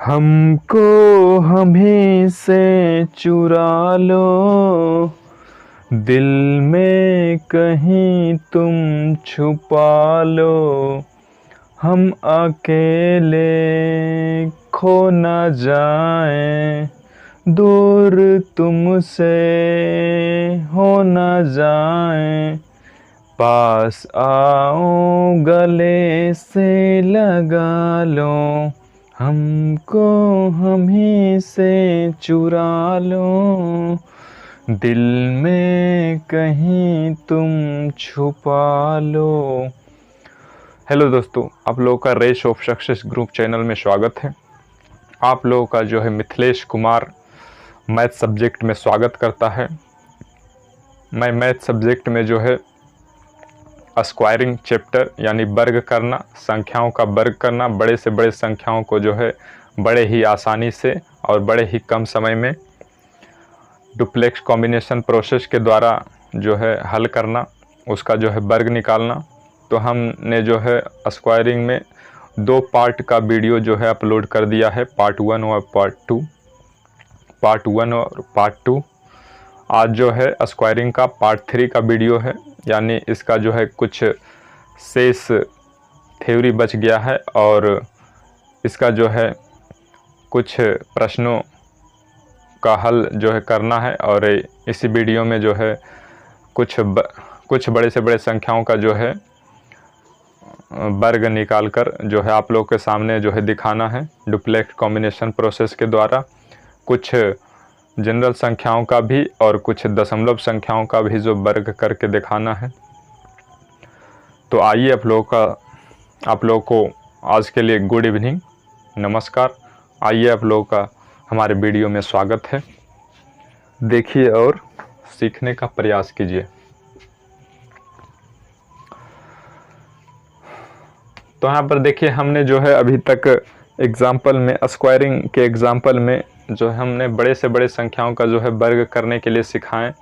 हमको हमें से चुरा लो, दिल में कहीं तुम छुपा लो। हम अकेले खो न जाएं, दूर तुमसे हो न जाएं। पास आओ गले से लगा लो, हमको हमें से चुरा लो, दिल में कहीं तुम छुपा लो। हेलो दोस्तों, आप लोगों का race of success group channel में स्वागत है। आप लोगों का जो है मिथिलेश कुमार मैथ सब्जेक्ट में स्वागत करता है। मैं मैथ सब्जेक्ट में जो है स्क्वायरिंग चैप्टर यानी वर्ग करना, संख्याओं का वर्ग करना, बड़े से बड़े संख्याओं को जो है बड़े ही आसानी से और बड़े ही कम समय में डुप्लेक्स कॉम्बिनेशन प्रोसेस के द्वारा जो है हल करना, उसका जो है वर्ग निकालना। तो हमने जो है स्क्वायरिंग में 2 पार्ट का वीडियो जो है अपलोड कर दिया है, पार्ट 1 और पार्ट 2। पार्ट 1 और पार्ट 2। आज जो है स्क्वायरिंग का पार्ट 3 का वीडियो है, यानी इसका जो है कुछ शेष थ्योरी बच गया है और इसका जो है कुछ प्रश्नों का हल जो है करना है। और इसी वीडियो में जो है कुछ बड़े से बड़े संख्याओं का जो है वर्ग निकाल कर जो है आप लोगों के सामने जो है दिखाना है डुप्लेक्स कॉम्बिनेशन प्रोसेस के द्वारा। कुछ जनरल संख्याओं का भी और कुछ दशमलव संख्याओं का भी जो वर्ग करके दिखाना है। तो आइए आप लोगों को आज के लिए गुड इवनिंग, नमस्कार। आइए आप लोगों का हमारे वीडियो में स्वागत है। देखिए और सीखने का प्रयास कीजिए। तो यहाँ पर देखिए, हमने जो है अभी तक एग्जाम्पल में, स्क्वायरिंग के एग्जाम्पल में जो है हमने बड़े से बड़े संख्याओं का जो है वर्ग करने के लिए सिखाएं।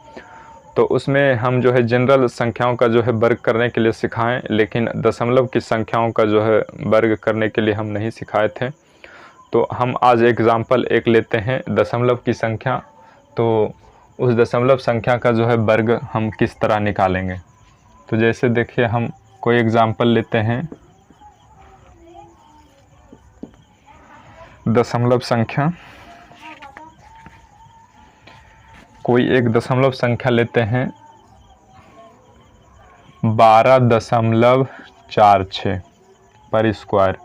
तो उसमें हम जो है जनरल संख्याओं का जो है वर्ग करने के लिए सिखाएं, लेकिन दशमलव की संख्याओं का जो है वर्ग करने के लिए हम नहीं सिखाए थे। तो हम आज एग्जाम्पल एक लेते हैं दशमलव की संख्या। तो उस दशमलव संख्या का जो है वर्ग हम किस तरह निकालेंगे। तो जैसे देखिए, हम कोई एग्जाम्पल लेते हैं दशमलव संख्या, कोई एक दशमलव संख्या लेते हैं 12.46 पर स्क्वायर।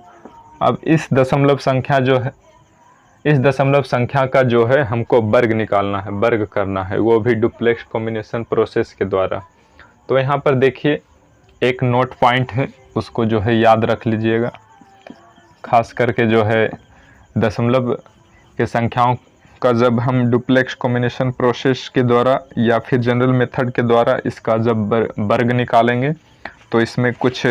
अब इस दशमलव संख्या का जो है हमको वर्ग निकालना है, वर्ग करना है, वो भी डुप्लेक्स कॉम्बिनेशन प्रोसेस के द्वारा। तो यहाँ पर देखिए एक नोट पॉइंट है, उसको जो है याद रख लीजिएगा। खास करके जो है दशमलव के संख्याओं का जब हम डुप्लेक्स कॉम्बिनेशन प्रोसेस के द्वारा या फिर जनरल मेथड के द्वारा इसका जब वर्ग निकालेंगे तो इसमें कुछ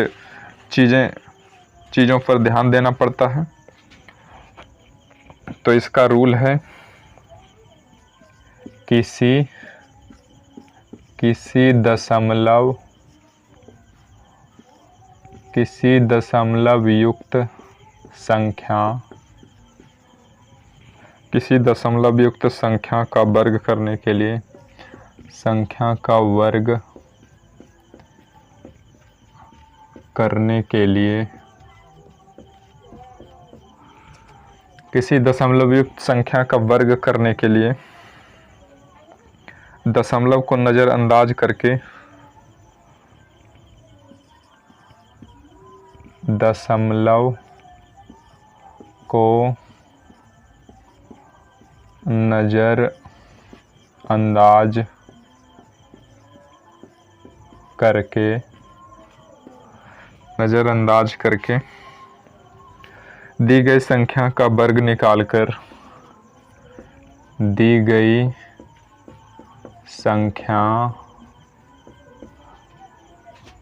चीज़ों पर ध्यान देना पड़ता है। तो इसका रूल है, किसी दशमलव युक्त संख्या का वर्ग करने के लिए, संख्या का वर्ग करने के लिए किसी दशमलव युक्त संख्या का वर्ग करने के लिए दशमलव को नज़रअंदाज करके दशमलव को नज़रअंदाज करके दी गई संख्या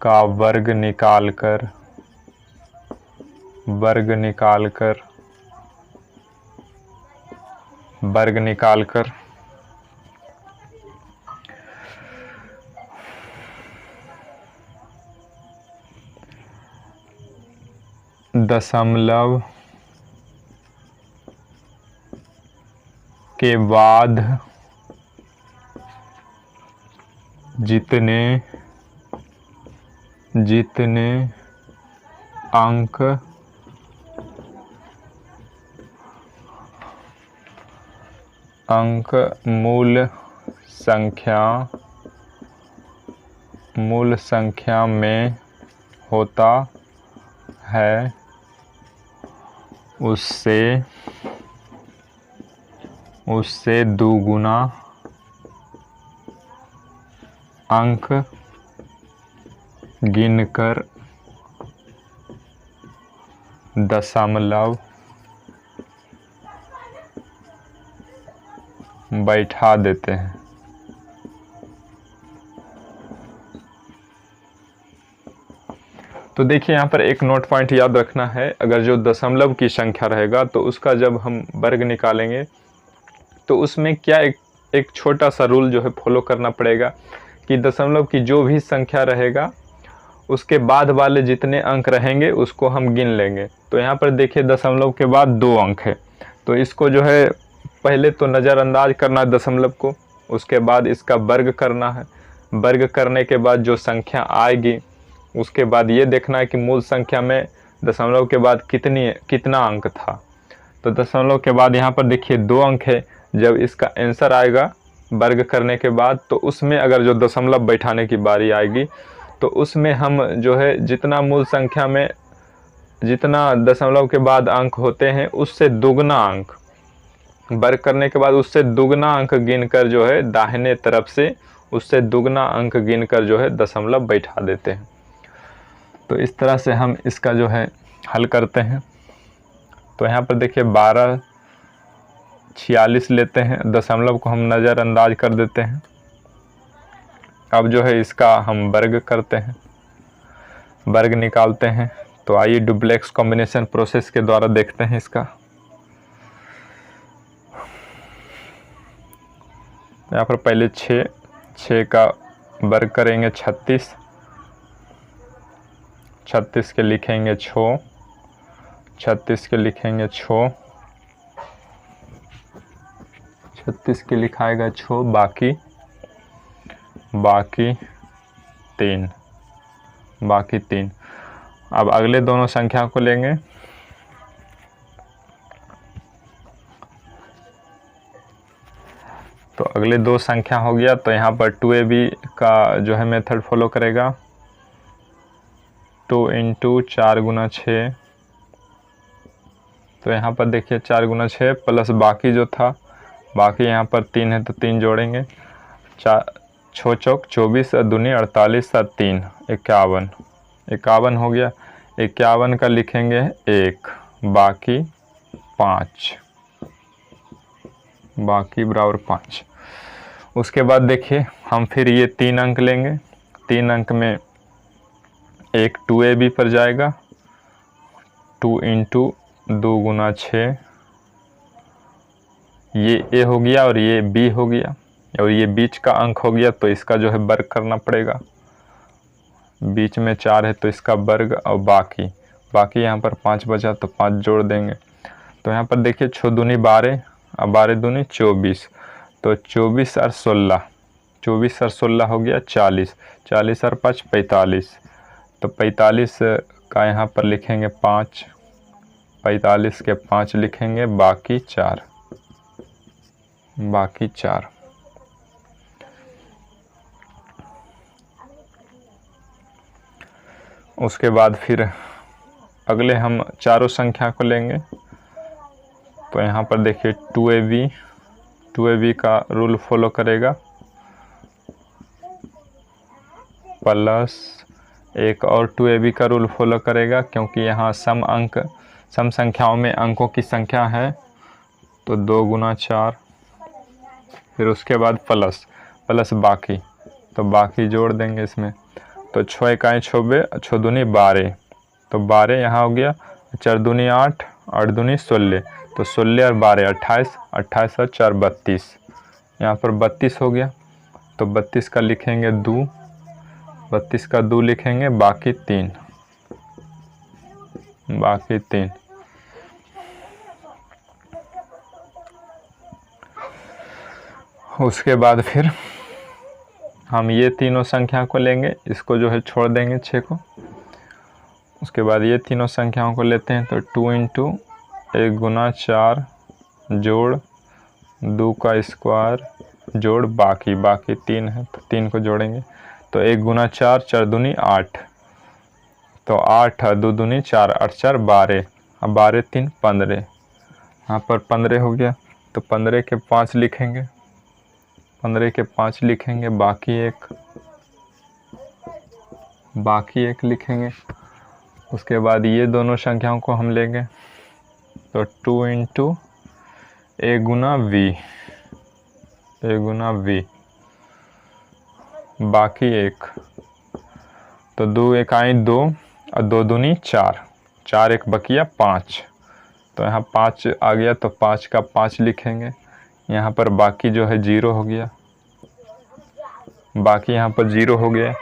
का वर्ग निकालकर दशमलव के बाद जितने अंक मूल संख्या में होता है उससे दुगुना अंक गिनकर दशमलव बैठा देते हैं। तो देखिए यहाँ पर एक नोट पॉइंट याद रखना है, अगर जो दशमलव की संख्या रहेगा तो उसका जब हम वर्ग निकालेंगे तो उसमें क्या एक छोटा सा रूल जो है फॉलो करना पड़ेगा कि दशमलव की जो भी संख्या रहेगा उसके बाद वाले जितने अंक रहेंगे उसको हम गिन लेंगे। तो यहाँ पर देखिए दशमलव के बाद 2 अंक है, तो इसको जो है पहले तो नज़रअंदाज करना है दशमलव को, उसके बाद इसका वर्ग करना है। वर्ग करने के बाद जो संख्या आएगी उसके बाद ये देखना है कि मूल संख्या में दशमलव के बाद कितना अंक था। तो दशमलव के बाद यहाँ पर देखिए 2 अंक है, जब इसका आंसर आएगा वर्ग करने के बाद तो उसमें अगर जो दशमलव बैठाने की बारी आएगी तो उसमें हम जो है जितना मूल संख्या में जितना दशमलव के बाद अंक होते हैं उससे दुगना अंक, वर्ग करने के बाद उससे दुगना अंक गिनकर जो है दाहिने तरफ से उससे दुगना अंक गिनकर जो है दशमलव बैठा देते हैं। तो इस तरह से हम इसका जो है हल करते हैं। तो यहाँ पर देखिए 1246 लेते हैं, दशमलव को हम नज़रअंदाज कर देते हैं। अब जो है इसका हम वर्ग करते हैं, वर्ग निकालते हैं। तो आइए डुप्लेक्स कॉम्बिनेशन प्रोसेस के द्वारा देखते हैं इसका। यहाँ पर पहले 6 का वर्ग करेंगे 36 के लिखेंगे 6, 36 के लिखेंगे 6, 36 के लिखाएगा 6, बाकी 3। अब अगले दोनों संख्या को लेंगे। तो अगले 2 संख्या हो गया, तो यहाँ पर 2ab का जो है मेथड फॉलो करेगा। 2 × 4 × 6, तो यहाँ पर देखिए 4 × 6 प्लस बाकी जो था, बाकी यहाँ पर 3 है तो 3 जोड़ेंगे। 4 6 चौक 24 और दूनी 48 और 3 51 हो गया। 51 का लिखेंगे 1, बाकी 5 बराबर 5। उसके बाद देखिए हम फिर ये 3 अंक लेंगे। 3 अंक में एक 2ab पर जाएगा, 2 × 2 × 6, ये a हो गया और ये b हो गया और ये बीच का अंक हो गया, तो इसका जो है वर्ग करना पड़ेगा। बीच में 4 है तो इसका वर्ग, और बाकी यहाँ पर 5 बचा तो 5 जोड़ देंगे। तो यहाँ पर देखिए 6 दूनी 12 और 12 दूनी 24, तो 24 और 16 हो गया 40 और 5 45। तो 45 का यहाँ पर लिखेंगे 5, 45 के 5 लिखेंगे, बाकी 4। उसके बाद फिर अगले हम चारों संख्या को लेंगे। तो यहाँ पर देखिए 2ab का रूल फॉलो करेगा, प्लस एक और 2ab का रूल फॉलो करेगा, क्योंकि यहाँ सम संख्याओं में अंकों की संख्या है, तो 2 × 4। फिर उसके बाद प्लस बाकी, तो बाकी जोड़ देंगे इसमें। तो 6 इकाई 6, 6 दूनी 12, तो 12 यहाँ हो गया, 4 दूनी 8, 8 दूनी 16, तो 16 और 12 28, 28 और 4 32, यहाँ पर 32 हो गया। तो 32 का लिखेंगे 2, 32 का 2 लिखेंगे, बाकी 3। उसके बाद फिर हम ये तीनों संख्या को लेंगे, इसको जो है छोड़ देंगे 6 को। उसके बाद ये तीनों संख्याओं को लेते हैं, तो 2 इंटू 1 गुना 4 जोड़ 2 का स्क्वायर जोड़ बाकी 3 है, तो 3 को जोड़ेंगे, तो 1 गुना 4 4 दूनी 8, तो 8 2 दूनी 4 8 4 12, अब 12 3 15, यहाँ पर 15 हो गया, तो 15 के 5 लिखेंगे, 15 के 5 लिखेंगे, बाकी एक लिखेंगे। उसके बाद ये दोनों संख्याओं को हम लेंगे, तो 2 इंटू 1 गुना v बाकी 1, तो 2 1 आई 2 और 2 दूनी 4, 4 1 बकिया 5, तो यहाँ 5 आ गया, तो 5 का 5 लिखेंगे। यहाँ पर बाकी जो है 0 हो गया, बाकी यहाँ पर 0 हो गया।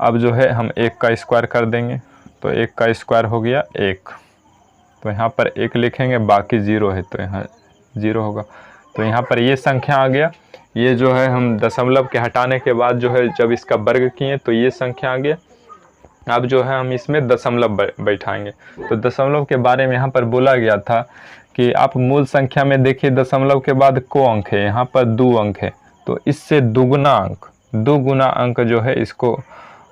अब जो है हम 1 का स्क्वायर कर देंगे, तो 1 का स्क्वायर हो गया 1, तो यहाँ पर 1 लिखेंगे, बाकी 0 है तो यहाँ 0 होगा। तो यहाँ पर ये संख्या आ गया, ये जो है हम दशमलव के हटाने के बाद जो है जब इसका वर्ग किए तो ये संख्या आ गया। अब जो है हम इसमें दशमलव बैठाएंगे। तो दशमलव के बारे में यहाँ पर बोला गया था कि आप मूल संख्या में देखिए दशमलव के बाद को अंक है, यहाँ पर 2 अंक है, तो इससे 2 गुना अंक जो है इसको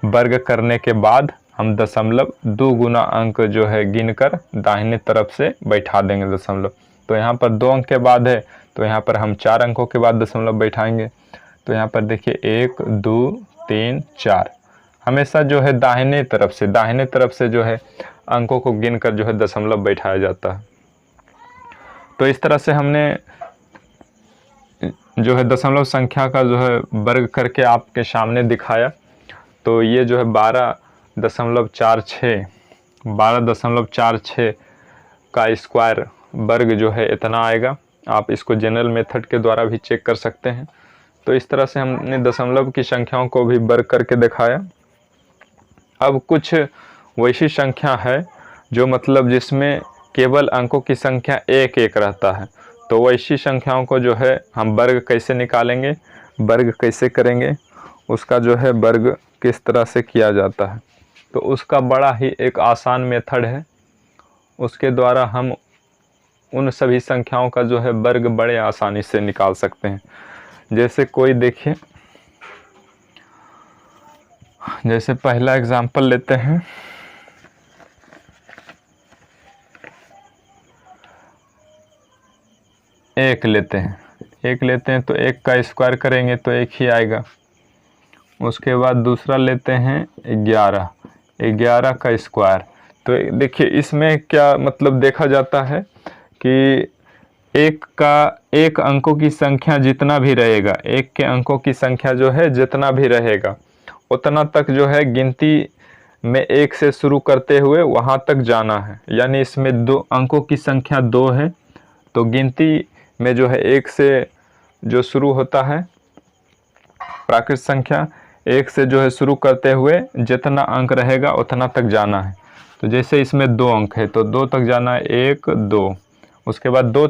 वर्ग करने के बाद हम दशमलव 2 गुना अंक जो है गिनकर दाहिने तरफ से बैठा देंगे दशमलव। तो यहाँ पर 2 अंक के बाद है, तो यहाँ पर हम 4 अंकों के बाद दशमलव बैठाएंगे। तो यहाँ पर देखिए 1 2 3 4, हमेशा जो है दाहिने तरफ से जो है अंकों को गिनकर जो है दशमलव बैठाया जाता है। तो इस तरह से हमने जो है दशमलव संख्या का जो है वर्ग करके आपके सामने दिखाया। तो ये जो है 12.46 का स्क्वायर वर्ग जो है इतना आएगा। आप इसको जनरल मेथड के द्वारा भी चेक कर सकते हैं। तो इस तरह से हमने दशमलव की संख्याओं को भी वर्ग करके दिखाया। अब कुछ वैसी संख्या है जो मतलब जिसमें केवल अंकों की संख्या 1 1 रहता है, तो वैसी संख्याओं को जो है हम वर्ग कैसे निकालेंगे, वर्ग कैसे करेंगे, उसका जो है वर्ग किस तरह से किया जाता है, तो उसका बड़ा ही एक आसान मेथड है। उसके द्वारा हम उन सभी संख्याओं का जो है वर्ग बड़े आसानी से निकाल सकते हैं। जैसे कोई देखिए, जैसे पहला एग्जाम्पल लेते हैं, एक लेते हैं तो 1 का स्क्वायर करेंगे तो 1 ही आएगा। उसके बाद दूसरा लेते हैं 11 का स्क्वायर। तो देखिए इसमें क्या मतलब देखा जाता है कि एक अंकों की संख्या जितना भी रहेगा, 1 के अंकों की संख्या जो है जितना भी रहेगा उतना तक जो है गिनती में 1 से शुरू करते हुए वहाँ तक जाना है। यानी इसमें 2 अंकों की संख्या 2 है, तो गिनती में जो है 1 से जो शुरू होता है प्राकृत संख्या, 1 से जो है शुरू करते हुए जितना अंक रहेगा उतना तक जाना है। तो जैसे इसमें 2 अंक है तो 2 तक जाना है, 1 2, उसके बाद 2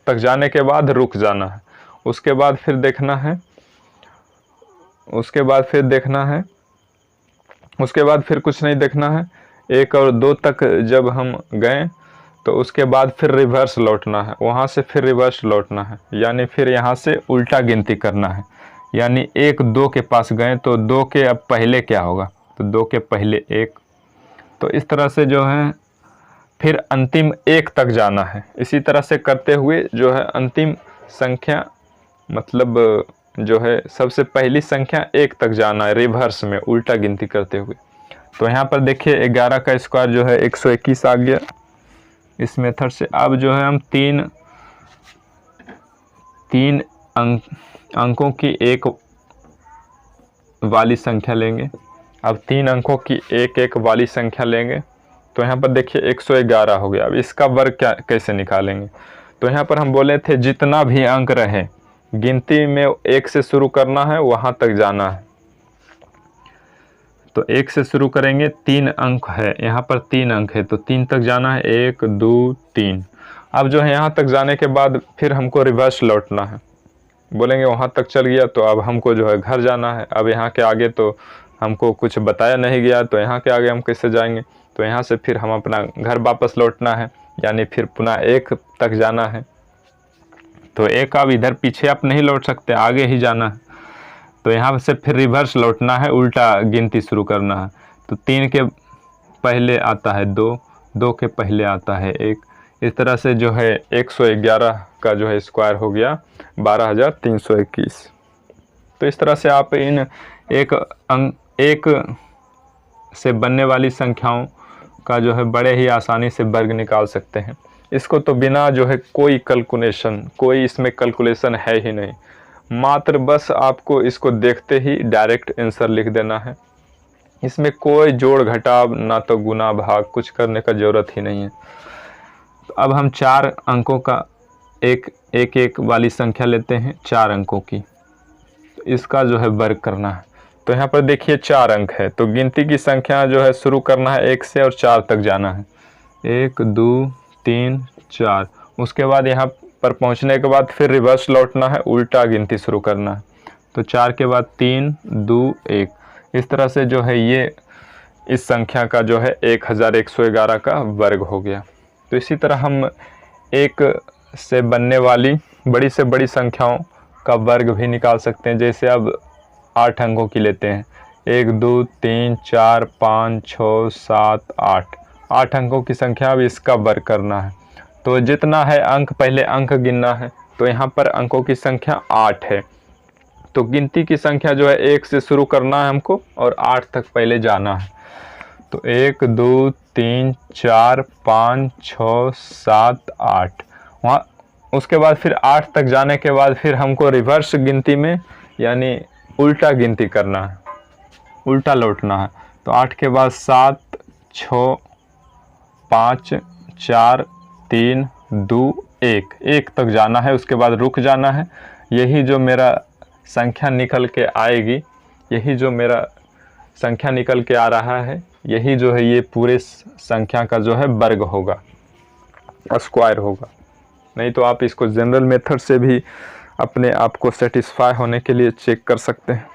तक जाने के बाद रुक जाना है। उसके बाद फिर देखना है, उसके बाद फिर कुछ नहीं देखना है। 1 और 2 तक जब हम गए तो उसके बाद फिर रिवर्स लौटना है, वहाँ से फिर रिवर्स लौटना है, यानी फिर यहाँ से उल्टा गिनती करना है। यानी 1 2 के पास गए तो 2 के अब पहले क्या होगा, तो 2 के पहले 1। तो इस तरह से जो है फिर अंतिम 1 तक जाना है। इसी तरह से करते हुए जो है अंतिम संख्या मतलब जो है सबसे पहली संख्या 1 तक जाना है, रिवर्स में उल्टा गिनती करते हुए। तो यहाँ पर देखिए 11 का स्क्वायर जो है 121 आ गया इस मेथड से। अब जो है हम तीन अंकों की एक वाली संख्या लेंगे। अब 3 अंकों की एक वाली संख्या लेंगे, तो यहाँ पर देखिए 111 हो गया। अब इसका वर्ग कैसे निकालेंगे, तो यहाँ पर हम बोले थे जितना भी अंक रहे गिनती में 1 से शुरू करना है, वहाँ तक जाना है। तो 1 से शुरू करेंगे, 3 अंक है, यहाँ पर 3 अंक है तो 3 तक जाना है, 1 2 3। अब जो है यहाँ तक जाने के बाद फिर हमको रिवर्स लौटना है। बोलेंगे वहाँ तक चल गया तो अब हमको जो है घर जाना है, अब यहाँ के आगे तो हमको कुछ बताया नहीं गया, तो यहाँ के आगे हम कैसे जाएंगे। तो यहाँ से फिर हम अपना घर वापस लौटना है, यानी फिर पुनः 1 तक जाना है। तो 1 अब इधर पीछे आप नहीं लौट सकते, आगे ही जाना है। तो यहाँ से फिर रिवर्स लौटना है, उल्टा गिनती शुरू करना है। तो 3 के पहले आता है 2, 2 के पहले आता है 1। इस तरह से जो है 111 का जो है स्क्वायर हो गया 12,321। तो इस तरह से आप इन एक से बनने वाली संख्याओं का जो है बड़े ही आसानी से वर्ग निकाल सकते हैं। इसको तो बिना जो है कोई कैलकुलेशन, कोई इसमें कैलकुलेशन है ही नहीं, मात्र बस आपको इसको देखते ही डायरेक्ट आंसर लिख देना है। इसमें कोई जोड़ घटाव, ना तो गुना भाग, कुछ करने का ज़रूरत ही नहीं है। तो अब हम 4 अंकों का एक वाली संख्या लेते हैं, 4 अंकों की। तो इसका जो है वर्ग करना है। तो यहाँ पर देखिए 4 अंक है, तो गिनती की संख्या जो है शुरू करना है 1 से और 4 तक जाना है। 1 2 3 4। उसके बाद यहाँ पर पहुँचने के बाद फिर रिवर्स लौटना है, उल्टा गिनती शुरू करना है। तो 4 के बाद 3 2 1। इस तरह से जो है ये इस संख्या का जो है 1111 का वर्ग हो गया। तो इसी तरह हम 1 से बनने वाली बड़ी से बड़ी संख्याओं का वर्ग भी निकाल सकते हैं। जैसे अब 8 अंकों की लेते हैं, 1 2 3 4 5 6 7 8। 8 अंकों की संख्या, अब इसका वर्ग करना है। तो जितना है अंक, पहले अंक गिनना है। तो यहाँ पर अंकों की संख्या 8 है। तो गिनती की संख्या जो है 1 से शुरू करना है हमको और 8 तक पहले जाना है। तो 1 2 3 4 5 6 7 8। वहाँ उसके बाद फिर 8 तक जाने के बाद फिर हमको रिवर्स गिनती में, यानी उल्टा गिनती करना है, उल्टा लौटना है। तो 8 के बाद 7 6 5 4 3 2 1, 1 तक जाना है। उसके बाद रुक जाना है। यही जो मेरा संख्या निकल के आएगी, यही जो मेरा संख्या निकल के आ रहा है, यही जो है ये पूरे संख्या का जो है वर्ग होगा, स्क्वायर होगा। नहीं तो आप इसको जनरल मेथड से भी अपने आप को सेटिस्फाई होने के लिए चेक कर सकते हैं।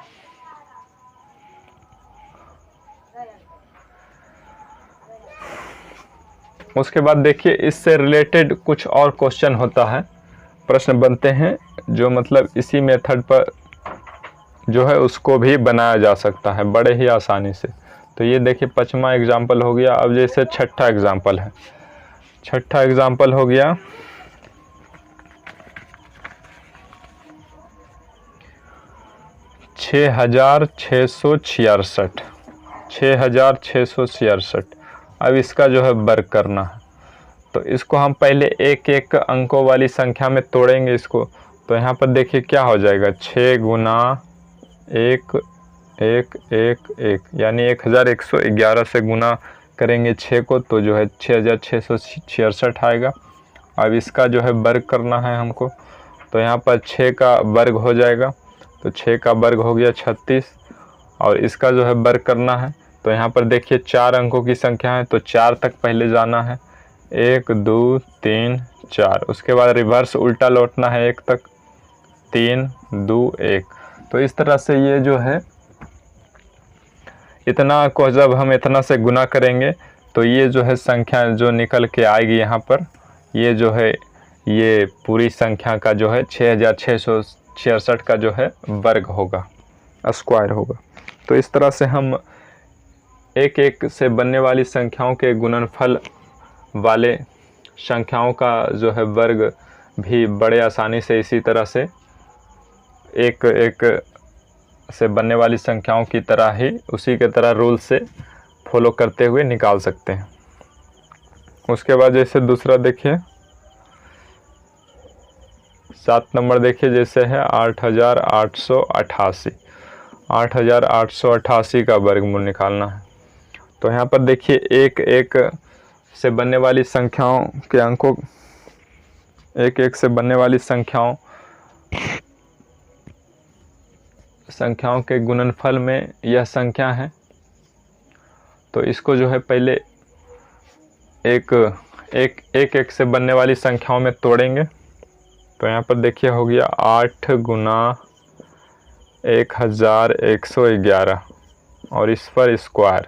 उसके बाद देखिए इससे रिलेटेड कुछ और क्वेश्चन होता है, प्रश्न बनते हैं जो मतलब इसी मेथड पर जो है उसको भी बनाया जा सकता है बड़े ही आसानी से। तो ये देखिए 5वां एग्जाम्पल हो गया। अब जैसे 6ठा एग्जाम्पल है, 6ठा एग्जाम्पल हो गया 6,666, 6,666। अब इसका जो है वर्ग करना है। तो इसको हम पहले एक अंकों वाली संख्या में तोड़ेंगे इसको। तो यहाँ पर देखिए क्या हो जाएगा, 6 गुना 1 1 1 1, यानी 1111 से गुना करेंगे 6 को, तो जो है 6,666 आएगा। अब इसका जो है वर्ग करना है हमको। तो यहाँ पर 6 का वर्ग हो जाएगा, तो 6 का वर्ग हो गया 36। और इसका जो है वर्ग करना है। तो यहाँ पर देखिए 4 अंकों की संख्या है, तो 4 तक पहले जाना है, 1 2 3 4। उसके बाद रिवर्स उल्टा लौटना है 1 तक, 3 2 1। तो इस तरह से ये जो है इतना को जब हम इतना से गुना करेंगे तो ये जो है संख्या जो निकल के आएगी यहाँ पर, ये जो है ये पूरी संख्या का जो है 6,666 का जो है वर्ग होगा, स्क्वायर होगा। तो इस तरह से हम एक से बनने वाली संख्याओं के गुणनफल वाले संख्याओं का जो है वर्ग भी बड़े आसानी से इसी तरह से एक से बनने वाली संख्याओं की तरह ही, उसी के तरह रूल से फॉलो करते हुए निकाल सकते हैं। उसके बाद जैसे दूसरा देखिए 7 नंबर देखिए, जैसे है 8,888, 8,888 का वर्गमूल निकालना है। तो यहाँ पर देखिए एक से बनने वाली संख्याओं के अंकों, एक से बनने वाली संख्याओं के गुणनफल में यह संख्या है। तो इसको जो है पहले एक से बनने वाली संख्याओं में तोड़ेंगे। तो यहाँ पर देखिए हो गया 8 गुना 1111 और इस पर स्क्वायर,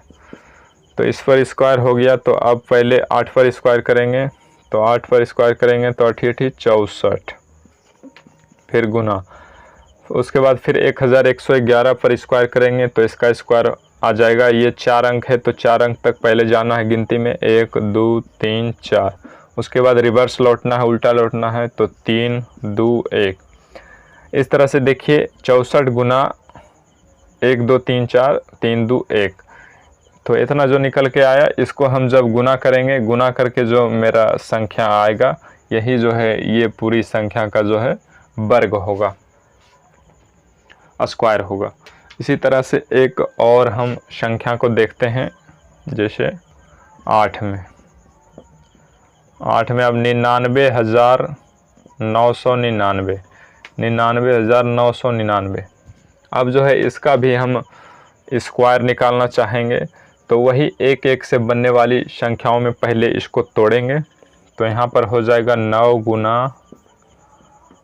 तो इस पर स्क्वायर हो गया। तो अब पहले 8 पर स्क्वायर करेंगे, तो 8 पर स्क्वायर करेंगे तो 8 64, फिर गुना, उसके बाद फिर 1111 पर स्क्वायर करेंगे तो इसका स्क्वायर आ जाएगा। ये 4 अंक है तो 4 अंक तक पहले जाना है गिनती में, 1 2 3 4, उसके बाद रिवर्स लौटना है, उल्टा लौटना है, तो 3 2 1। इस तरह से देखिए 64 गुना 1 2 3 4 3 2 1, तो इतना जो निकल के आया, इसको हम जब गुना करेंगे, गुना करके जो मेरा संख्या आएगा, यही जो है ये पूरी संख्या का जो है वर्ग होगा, स्क्वायर होगा। इसी तरह से एक और हम संख्या को देखते हैं, जैसे 8 में अब 99,999, 99,999। अब जो है इसका भी हम स्क्वायर निकालना चाहेंगे, तो वही एक एक से बनने वाली संख्याओं में पहले इसको तोड़ेंगे। तो यहाँ पर हो जाएगा 9 गुना,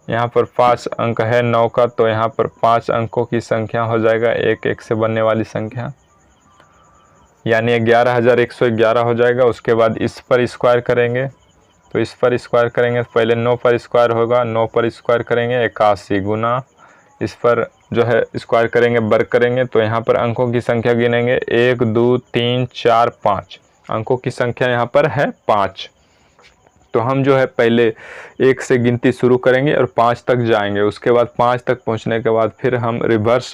यहाँ पर 5 अंक है 9 का, तो यहाँ पर 5 अंकों की संख्या हो जाएगा एक एक से बनने वाली संख्या, यानी 11,111 हो जाएगा। उसके बाद इस पर स्क्वायर करेंगे, तो इस पर स्क्वायर करेंगे तो पहले 9 पर स्क्वायर होगा, 9 पर स्क्वायर करेंगे 81 गुना, इस पर जो है स्क्वायर करेंगे, वर्ग करेंगे, तो यहाँ पर अंकों की संख्या गिनेंगे 1 2 3 4 5, अंकों की संख्या यहाँ पर है 5। तो हम जो है पहले 1 से गिनती शुरू करेंगे और 5 तक जाएंगे, उसके बाद 5 तक पहुँचने के बाद फिर हम रिवर्स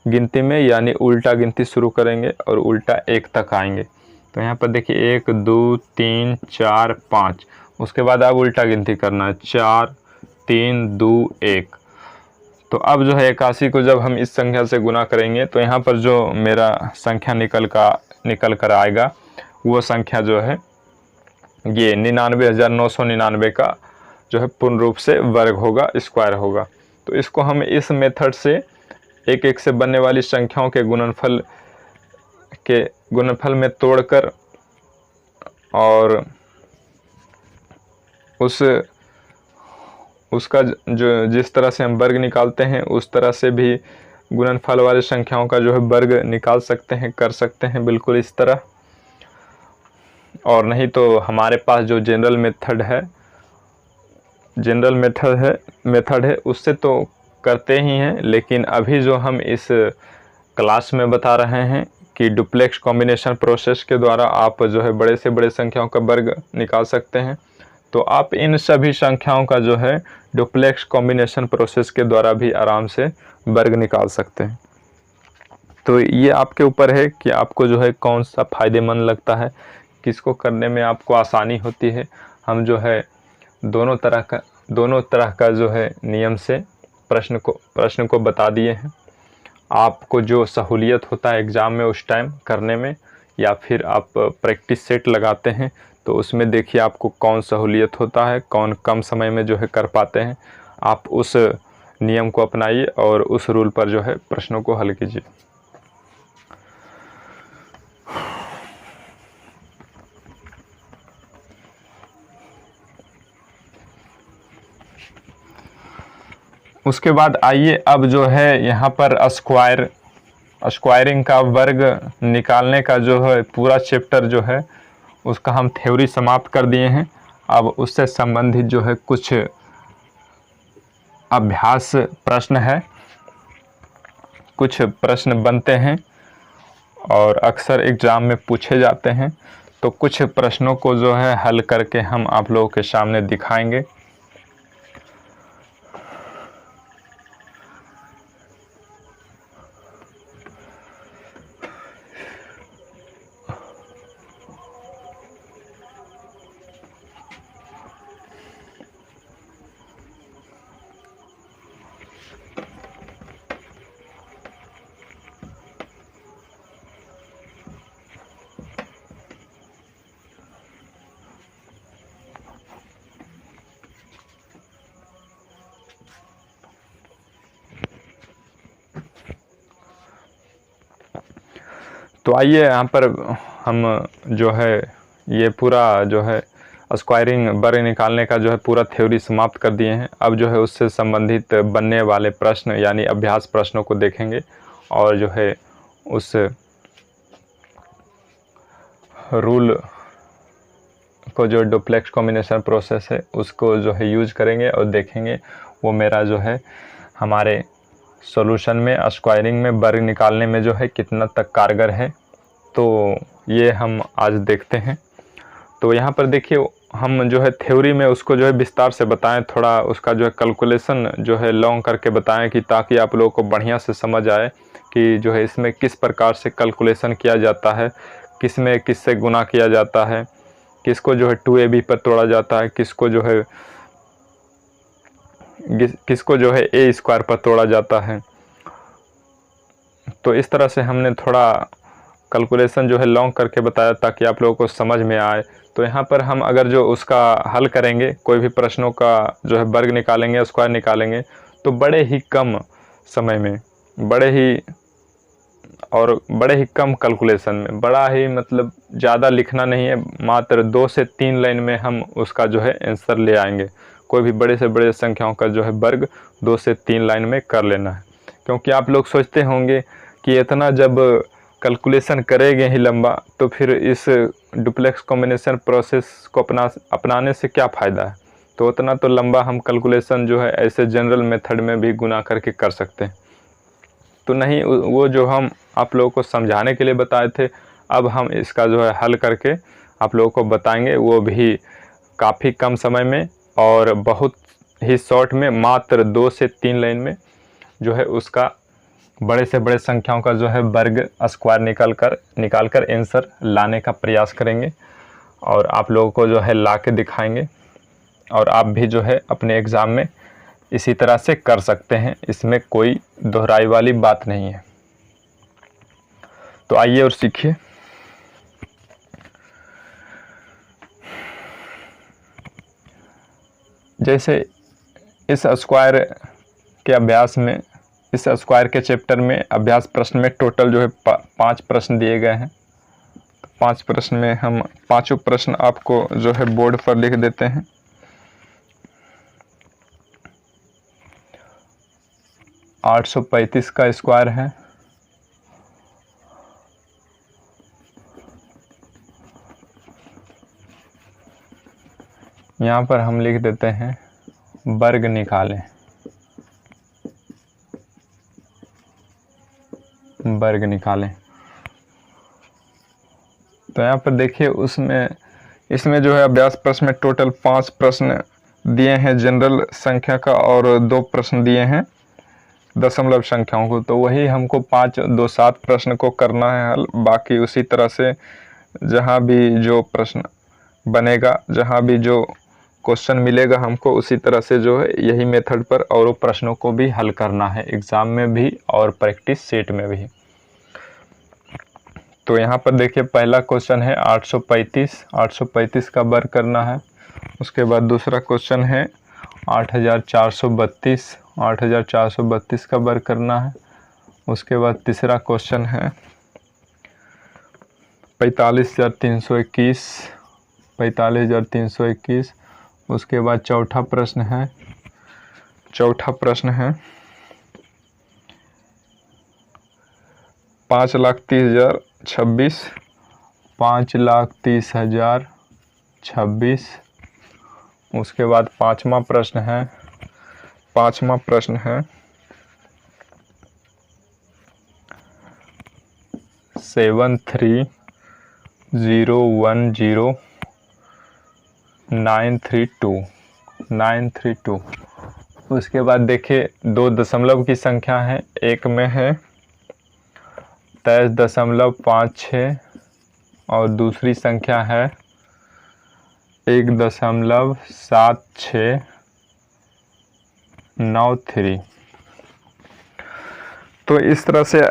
गिनती में यानी उल्टा गिनती शुरू करेंगे और उल्टा 1 तक आएंगे। तो यहाँ पर देखिए 1 2 3 4 5, उसके बाद अब उल्टा गिनती करना है, 4 3 2 1। तो अब जो है 81 को जब हम इस संख्या से गुना करेंगे, तो यहाँ पर जो मेरा संख्या निकल कर आएगा, वो संख्या जो है ये 99,999 का जो है पूर्ण रूप से वर्ग होगा, स्क्वायर होगा। तो इसको हम इस मेथड से एक एक से बनने वाली संख्याओं के गुणनफल में तोड़कर और उसका जो जिस तरह से हम वर्ग निकालते हैं, उस तरह से भी गुणनफल वाली संख्याओं का जो है वर्ग निकाल सकते हैं, कर सकते हैं बिल्कुल इस तरह। और नहीं तो हमारे पास जो जनरल मेथड है उससे तो करते ही हैं, लेकिन अभी जो हम इस क्लास में बता रहे हैं कि डुप्लेक्स कॉम्बिनेशन प्रोसेस के द्वारा आप जो है बड़े से बड़े संख्याओं का वर्ग निकाल सकते हैं। तो आप इन सभी संख्याओं का जो है डुप्लेक्स कॉम्बिनेशन प्रोसेस के द्वारा भी आराम से वर्ग निकाल सकते हैं। तो ये आपके ऊपर है कि आपको जो है कौन सा फ़ायदेमंद लगता है, किसको करने में आपको आसानी होती है। हम जो है दोनों तरह का जो है नियम से प्रश्न को बता दिए हैं। आपको जो सहूलियत होता है एग्ज़ाम में उस टाइम करने में, या फिर आप प्रैक्टिस सेट लगाते हैं, तो उसमें देखिए आपको कौन सहूलियत होता है, कौन कम समय में जो है कर पाते हैं। आप उस नियम को अपनाइए और उस रूल पर जो है प्रश्नों को हल कीजिए। उसके बाद आइए अब जो है यहाँ पर स्क्वायरिंग का वर्ग निकालने का जो है पूरा चैप्टर जो है उसका हम थ्योरी समाप्त कर दिए हैं। अब उससे संबंधित जो है कुछ अभ्यास प्रश्न है, कुछ प्रश्न बनते हैं और अक्सर एग्ज़ाम में पूछे जाते हैं। तो कुछ प्रश्नों को जो है हल करके हम आप लोगों के सामने दिखाएंगे। तो आइए यहाँ पर हम जो है ये पूरा जो है स्क्वायरिंग वर्ग निकालने का जो है पूरा थ्योरी समाप्त कर दिए हैं। अब जो है उससे संबंधित बनने वाले प्रश्न यानी अभ्यास प्रश्नों को देखेंगे और जो है उस रूल को जो डुप्लेक्स कॉम्बिनेशन प्रोसेस है उसको जो है यूज करेंगे और देखेंगे वो मेरा जो है हमारे सॉल्यूशन में स्क्वायरिंग में वर्ग निकालने में जो है कितना तक कारगर है। तो ये हम आज देखते हैं। तो यहाँ पर देखिए हम जो है थ्योरी में उसको जो है विस्तार से बताएं, थोड़ा उसका जो है कैलकुलेशन जो है लॉन्ग करके बताएं कि ताकि आप लोगों को बढ़िया से समझ आए कि जो है इसमें किस प्रकार से कैलकुलेशन किया जाता है, किस में किससे गुना किया जाता है, किसको जो है 2ab पर तोड़ा जाता है, किसको जो है a स्क्वायर पर तोड़ा जाता है। तो इस तरह से हमने थोड़ा कैलकुलेशन जो है लॉन्ग करके बताया ताकि आप लोगों को समझ में आए। तो यहाँ पर हम अगर जो उसका हल करेंगे, कोई भी प्रश्नों का जो है वर्ग निकालेंगे, स्क्वायर निकालेंगे, तो बड़े ही कम समय में, बड़े ही कम कैलकुलेशन में, बड़ा ही मतलब ज़्यादा लिखना नहीं है, मात्र 2 से 3 लाइन में हम उसका जो है आंसर ले आएंगे। कोई भी बड़े से बड़े संख्याओं का जो है वर्ग 2 से 3 लाइन में कर लेना है। क्योंकि आप लोग सोचते होंगे कि इतना जब कैलकुलेशन करेंगे ही लंबा तो फिर इस डुप्लेक्स कॉम्बिनेशन प्रोसेस को अपनाने से क्या फ़ायदा है। तो उतना तो लंबा हम कैलकुलेशन जो है ऐसे जनरल मेथड में भी गुना करके कर सकते हैं। तो नहीं, वो जो हम आप लोगों को समझाने के लिए बताए थे, अब हम इसका जो है हल करके आप लोगों को बताएंगे, वो भी काफ़ी कम समय में और बहुत ही शॉर्ट में, मात्र 2 से 3 लाइन में जो है उसका बड़े से बड़े संख्याओं का जो है वर्ग स्क्वायर निकाल कर आंसर लाने का प्रयास करेंगे और आप लोगों को जो है ला के दिखाएंगे। और आप भी जो है अपने एग्ज़ाम में इसी तरह से कर सकते हैं, इसमें कोई दोहराई वाली बात नहीं है। तो आइए और सीखिए। जैसे इस स्क्वायर के अभ्यास में, इस स्क्वायर के चैप्टर में अभ्यास प्रश्न में टोटल जो है 5 प्रश्न दिए गए हैं। 5 प्रश्न में हम पांचों प्रश्न आपको जो है बोर्ड पर लिख देते हैं। आठ 835 का स्क्वायर है, यहाँ पर हम लिख देते हैं वर्ग निकालें, वर्ग निकालें। तो यहाँ पर देखिए इसमें जो है अभ्यास प्रश्न में टोटल 5 प्रश्न दिए हैं जनरल संख्या का और 2 प्रश्न दिए हैं दशमलव संख्याओं को। तो वही हमको 5, 2, 7 प्रश्न को करना है हल। बाकी उसी तरह से जहाँ भी जो प्रश्न बनेगा, जहाँ भी जो क्वेश्चन मिलेगा हमको, उसी तरह से जो है यही मेथड पर और प्रश्नों को भी हल करना है, एग्ज़ाम में भी और प्रैक्टिस सेट में भी। तो यहाँ पर देखिए पहला क्वेश्चन है 835 का वर्ग करना है। उसके बाद दूसरा क्वेश्चन है 8432 का वर्ग करना है। उसके बाद तीसरा क्वेश्चन है 45,321। उसके बाद चौथा प्रश्न है 5,30,026। उसके बाद पाँचवा प्रश्न है 73010932। उसके बाद देखिए 2 दशमलव की संख्या है, एक में है 23.56 और दूसरी संख्या है 1.7693। तो इस तरह से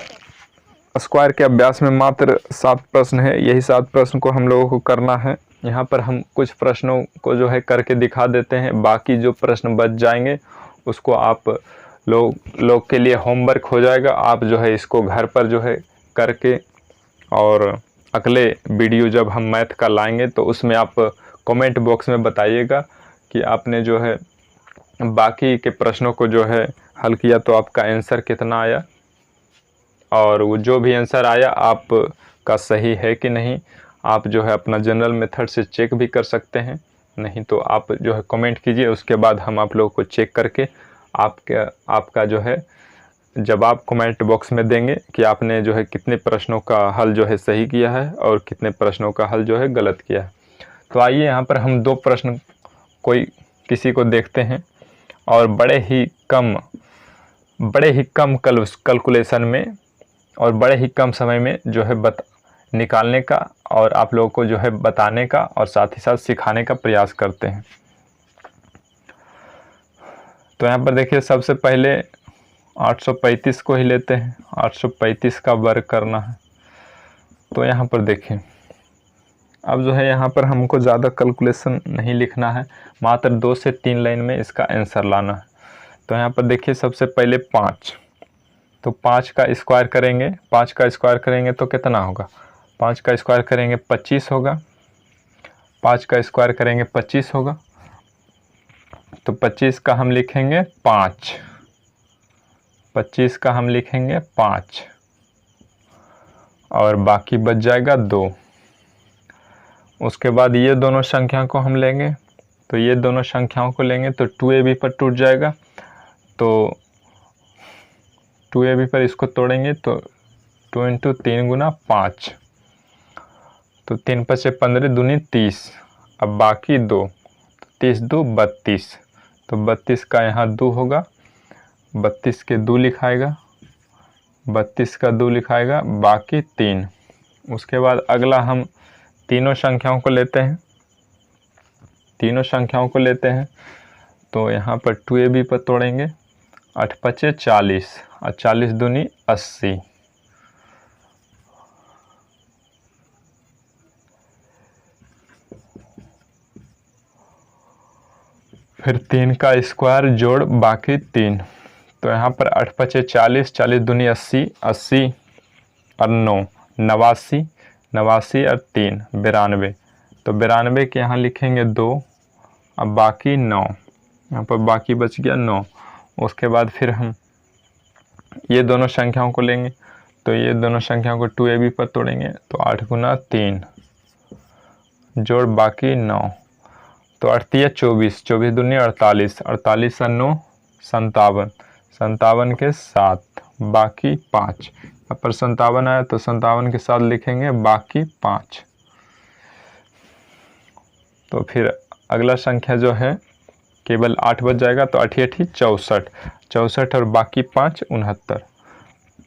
स्क्वायर के अभ्यास में मात्र 7 प्रश्न है, यही 7 प्रश्न को हम लोगों को करना है। यहाँ पर हम कुछ प्रश्नों को जो है करके दिखा देते हैं, बाकी जो प्रश्न बच जाएंगे उसको आप लोग के लिए होमवर्क हो जाएगा। आप जो है इसको घर पर जो है करके, और अगले वीडियो जब हम मैथ का लाएंगे तो उसमें आप कमेंट बॉक्स में बताइएगा कि आपने जो है बाकी के प्रश्नों को जो है हल किया तो आपका आंसर कितना आया, और वो जो भी आंसर आया आपका सही है कि नहीं। आप जो है अपना जनरल मेथड से चेक भी कर सकते हैं, नहीं तो आप जो है कमेंट कीजिए, उसके बाद हम आप लोगों को चेक करके आपका जो है जवाब कमेंट बॉक्स में देंगे कि आपने जो है कितने प्रश्नों का हल जो है सही किया है और कितने प्रश्नों का हल जो है गलत किया है। तो आइए यहाँ पर हम 2 प्रश्न किसी को देखते हैं और बड़े ही कम कैलकुलेशन में और बड़े ही कम समय में जो है निकालने का और आप लोगों को जो है बताने का और साथ ही साथ सिखाने का प्रयास करते हैं। तो यहाँ पर देखिए, सबसे पहले 835 को ही लेते हैं। 835 का वर्ग करना है। तो यहाँ पर देखिए, अब जो है यहाँ पर हमको ज़्यादा कैलकुलेशन नहीं लिखना है, मात्र 2 से 3 लाइन में इसका आंसर लाना है। तो यहाँ पर देखिए, सबसे पहले 5, तो 5 का स्क्वायर करेंगे। 5 का स्क्वायर करेंगे तो कितना होगा? 5 का स्क्वायर करेंगे 25 होगा। 5 का स्क्वायर करेंगे 25 होगा। तो 25 का हम लिखेंगे 5, 25 का हम लिखेंगे 5 और बाकी बच जाएगा 2। उसके बाद ये दोनों संख्या को हम लेंगे, तो ये दोनों संख्याओं को लेंगे तो 2ab पर टूट जाएगा। तो 2ab पर इसको तोड़ेंगे तो 2 × 3 × 5, तो 3 × 5 = 15, दूनी 30। अब बाकी 2, 30 × 2 = 32, तो 32 का यहाँ 2 होगा, 32 के 2 लिखाएगा, 32 का 2 लिखाएगा, बाकी 3। उसके बाद अगला हम तीनों संख्याओं को लेते हैं। तो यहाँ पर 2ab पर तोड़ेंगे, 8 × 5 = 40 और 40 दूनी 80। फिर 3 का स्क्वायर जोड़ बाकी 3, तो यहाँ पर 8 × 5 = 40, 40 दूनी 80, 80 और 9 89, 89 और 3 92। तो 92 के यहाँ लिखेंगे 2, अब बाकी 9, यहाँ पर बाकी बच गया 9। उसके बाद फिर हम ये दोनों संख्याओं को लेंगे, तो ये दोनों संख्याओं को 2ab पर तोड़ेंगे, तो 8 × 3 जोड़ बाकी 9, तो 8 × 24, 24 दूनी 48, 48 और 9 57, 57 के 7, बाकी 5। यहाँ पर 57 आया तो 57 के साथ लिखेंगे बाकी 5। तो फिर अगला संख्या जो है केवल 8 बच जाएगा, तो 8 × 8 = 64, 64 और बाकी 5 69।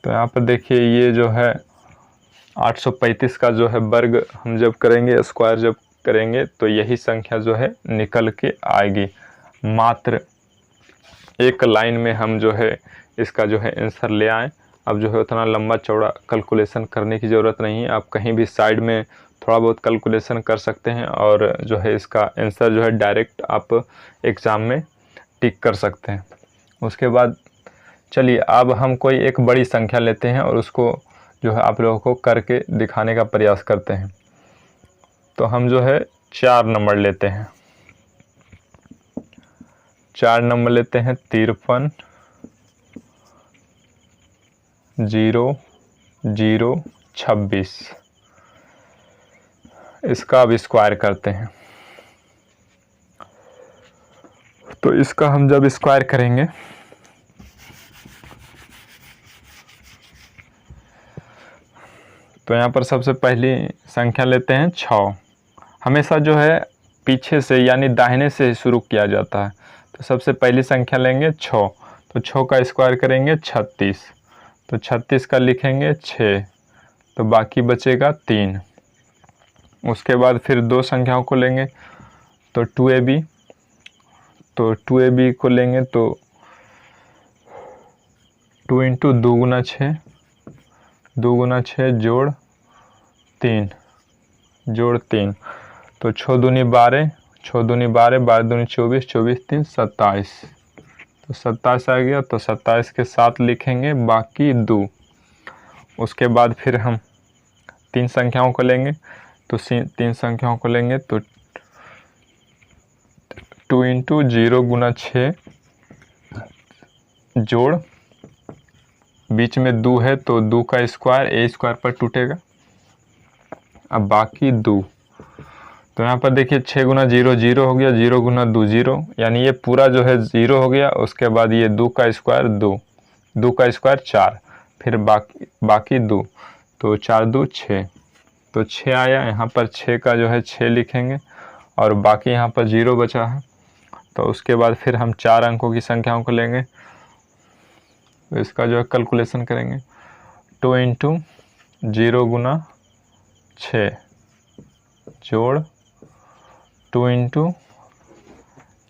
तो यहाँ पर देखिए, ये जो है 835 का जो है वर्ग हम जब करेंगे, स्क्वायर जब करेंगे, तो यही संख्या जो है निकल के आएगी। मात्र एक लाइन में हम जो है इसका जो है आंसर ले आए। अब जो है उतना लंबा चौड़ा कैलकुलेशन करने की ज़रूरत नहीं है, आप कहीं भी साइड में थोड़ा बहुत कैलकुलेशन कर सकते हैं और जो है इसका आंसर जो है डायरेक्ट आप एग्ज़ाम में टिक कर सकते हैं। उसके बाद चलिए, अब हम कोई एक बड़ी संख्या लेते हैं और उसको जो है आप लोगों को करके दिखाने का प्रयास करते हैं। तो हम जो है 4 नंबर लेते हैं। 4 नंबर लेते हैं, 53 0 0 26। इसका अब स्क्वायर करते हैं। तो इसका हम जब स्क्वायर करेंगे तो यहाँ पर सबसे पहली संख्या लेते हैं 6। हमेशा जो है पीछे से यानी दाहिने से शुरू किया जाता है। तो सबसे पहली संख्या लेंगे 6, तो 6 का स्क्वायर करेंगे 36, तो 36 का लिखेंगे 6, तो बाकी बचेगा 3। उसके बाद फिर 2 संख्याओं को लेंगे, तो 2ab, तो 2ab को लेंगे तो 2 × 2 × 6, 2 × 6 जोड़ 3 जोड़ 3, तो 6 दूनी 12, 6 दूनी 12, 12 दूनी 24, 24 3 27, तो 27 आ गया। तो 27 के साथ लिखेंगे बाकी 2। उसके बाद फिर हम 3 संख्याओं को लेंगे, तो 3 संख्याओं को लेंगे तो 2 इंटू 0 गुना 6 जोड़, बीच में 2 है तो 2 का स्क्वायर ए स्क्वायर पर टूटेगा। अब बाकी 2, तो यहाँ पर देखिए 6 गुना 0 0 हो गया, 0 गुना 2 0, यानी ये पूरा जो है 0 हो गया। उसके बाद ये 2 का स्क्वायर 2, 2 का स्क्वायर 4, फिर बाकी 2, तो 4 2 6, तो 6 आया। यहाँ पर 6 का जो है 6 लिखेंगे और बाकी यहाँ पर 0 बचा है। तो उसके बाद फिर हम 4 अंकों की संख्याओं को लेंगे, तो इसका जो है कैलकुलेशन करेंगे। 2 इंटू 0 गुना 6 जोड़ 2 इंटू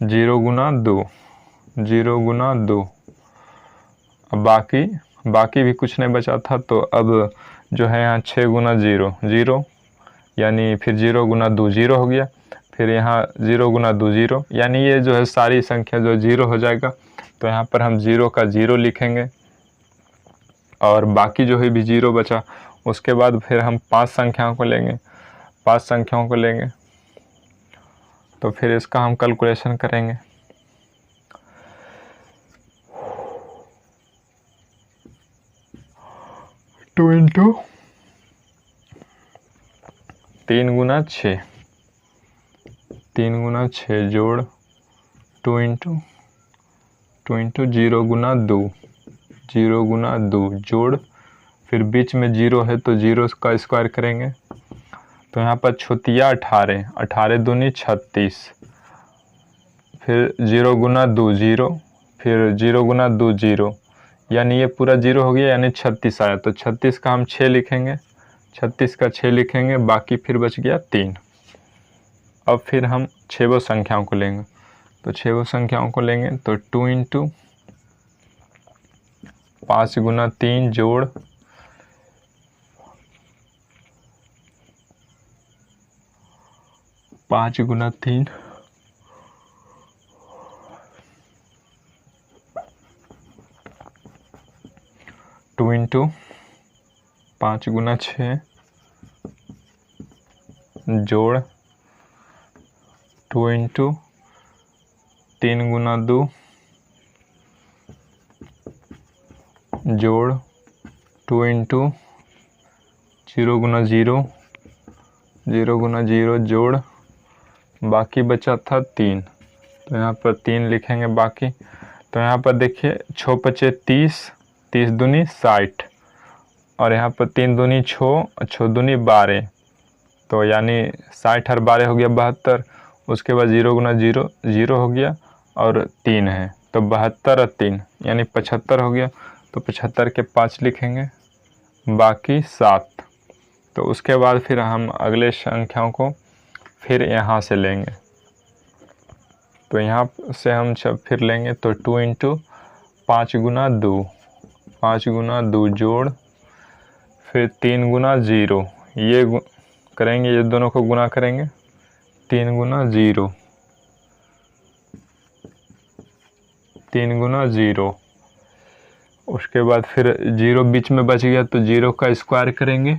0 गुना 2, 0 गुना 2। अब बाकी भी कुछ नहीं बचा था, तो अब जो है यहाँ 6 गुना 0 0, यानी फिर 0 गुना 2 0 हो गया, फिर यहाँ 0 गुना 2 0, यानी ये जो है सारी संख्या जो 0 हो जाएगा। तो यहाँ पर हम 0 का 0 लिखेंगे और बाकी जो है भी 0 बचा। उसके बाद फिर हम 5 संख्याओं को लेंगे, 5 संख्याओं को लेंगे, तो फिर इसका हम कैलकुलेशन करेंगे। टू इंटू 3 गुना 6, 3 गुना 6 जोड़ 2 इंटू 0 गुना 2, 0 गुना 2 जोड़, फिर बीच में 0 है तो 0 का स्क्वायर करेंगे। तो यहाँ पर छुतिया 18, 18 दूनी 36, फिर 0 गुना 2 0, फिर 0 गुना 2 0, यानी ये पूरा 0 हो गया, यानी 36 आया। तो 36 का हम 6 लिखेंगे, 36 का 6 लिखेंगे, बाकी फिर बच गया 3। अब फिर हम 6 संख्याओं को लेंगे, तो 6 संख्याओं को लेंगे तो 2 इंटू 5 गुना 3 जोड़ 5 गुना 3, 2 इंटू 5 गुना 6 जोड़ 2 इंटू 3 गुना 2 जोड़ 2 इंटू 0 गुना 0, 0 गुना 0 जोड़, बाकी बचा था 3, तो यहाँ पर 3 लिखेंगे बाकी। तो यहाँ पर देखिए 6 पचे 30, 30 दूनी 60, और यहाँ पर 3 दूनी 6, 6 दूनी 12, तो यानी 60 और 12 हो गया 72। उसके बाद 0 गुना 0 0 हो गया और 3 है, तो 72 और 3 यानी 75 हो गया। तो 75 के 5 लिखेंगे, बाकी 7। तो उसके बाद फिर हम अगले संख्याओं को फिर यहाँ से लेंगे, तो यहाँ से हम जब फिर लेंगे तो 2 इंटू 5 गुना 2, 5 गुना 2 जोड़, फिर 3 गुना 0, ये करेंगे, ये दोनों को गुना करेंगे, 3 गुना 0, 3 गुना 0। उसके बाद फिर 0 बीच में बच गया तो 0 का स्क्वायर करेंगे।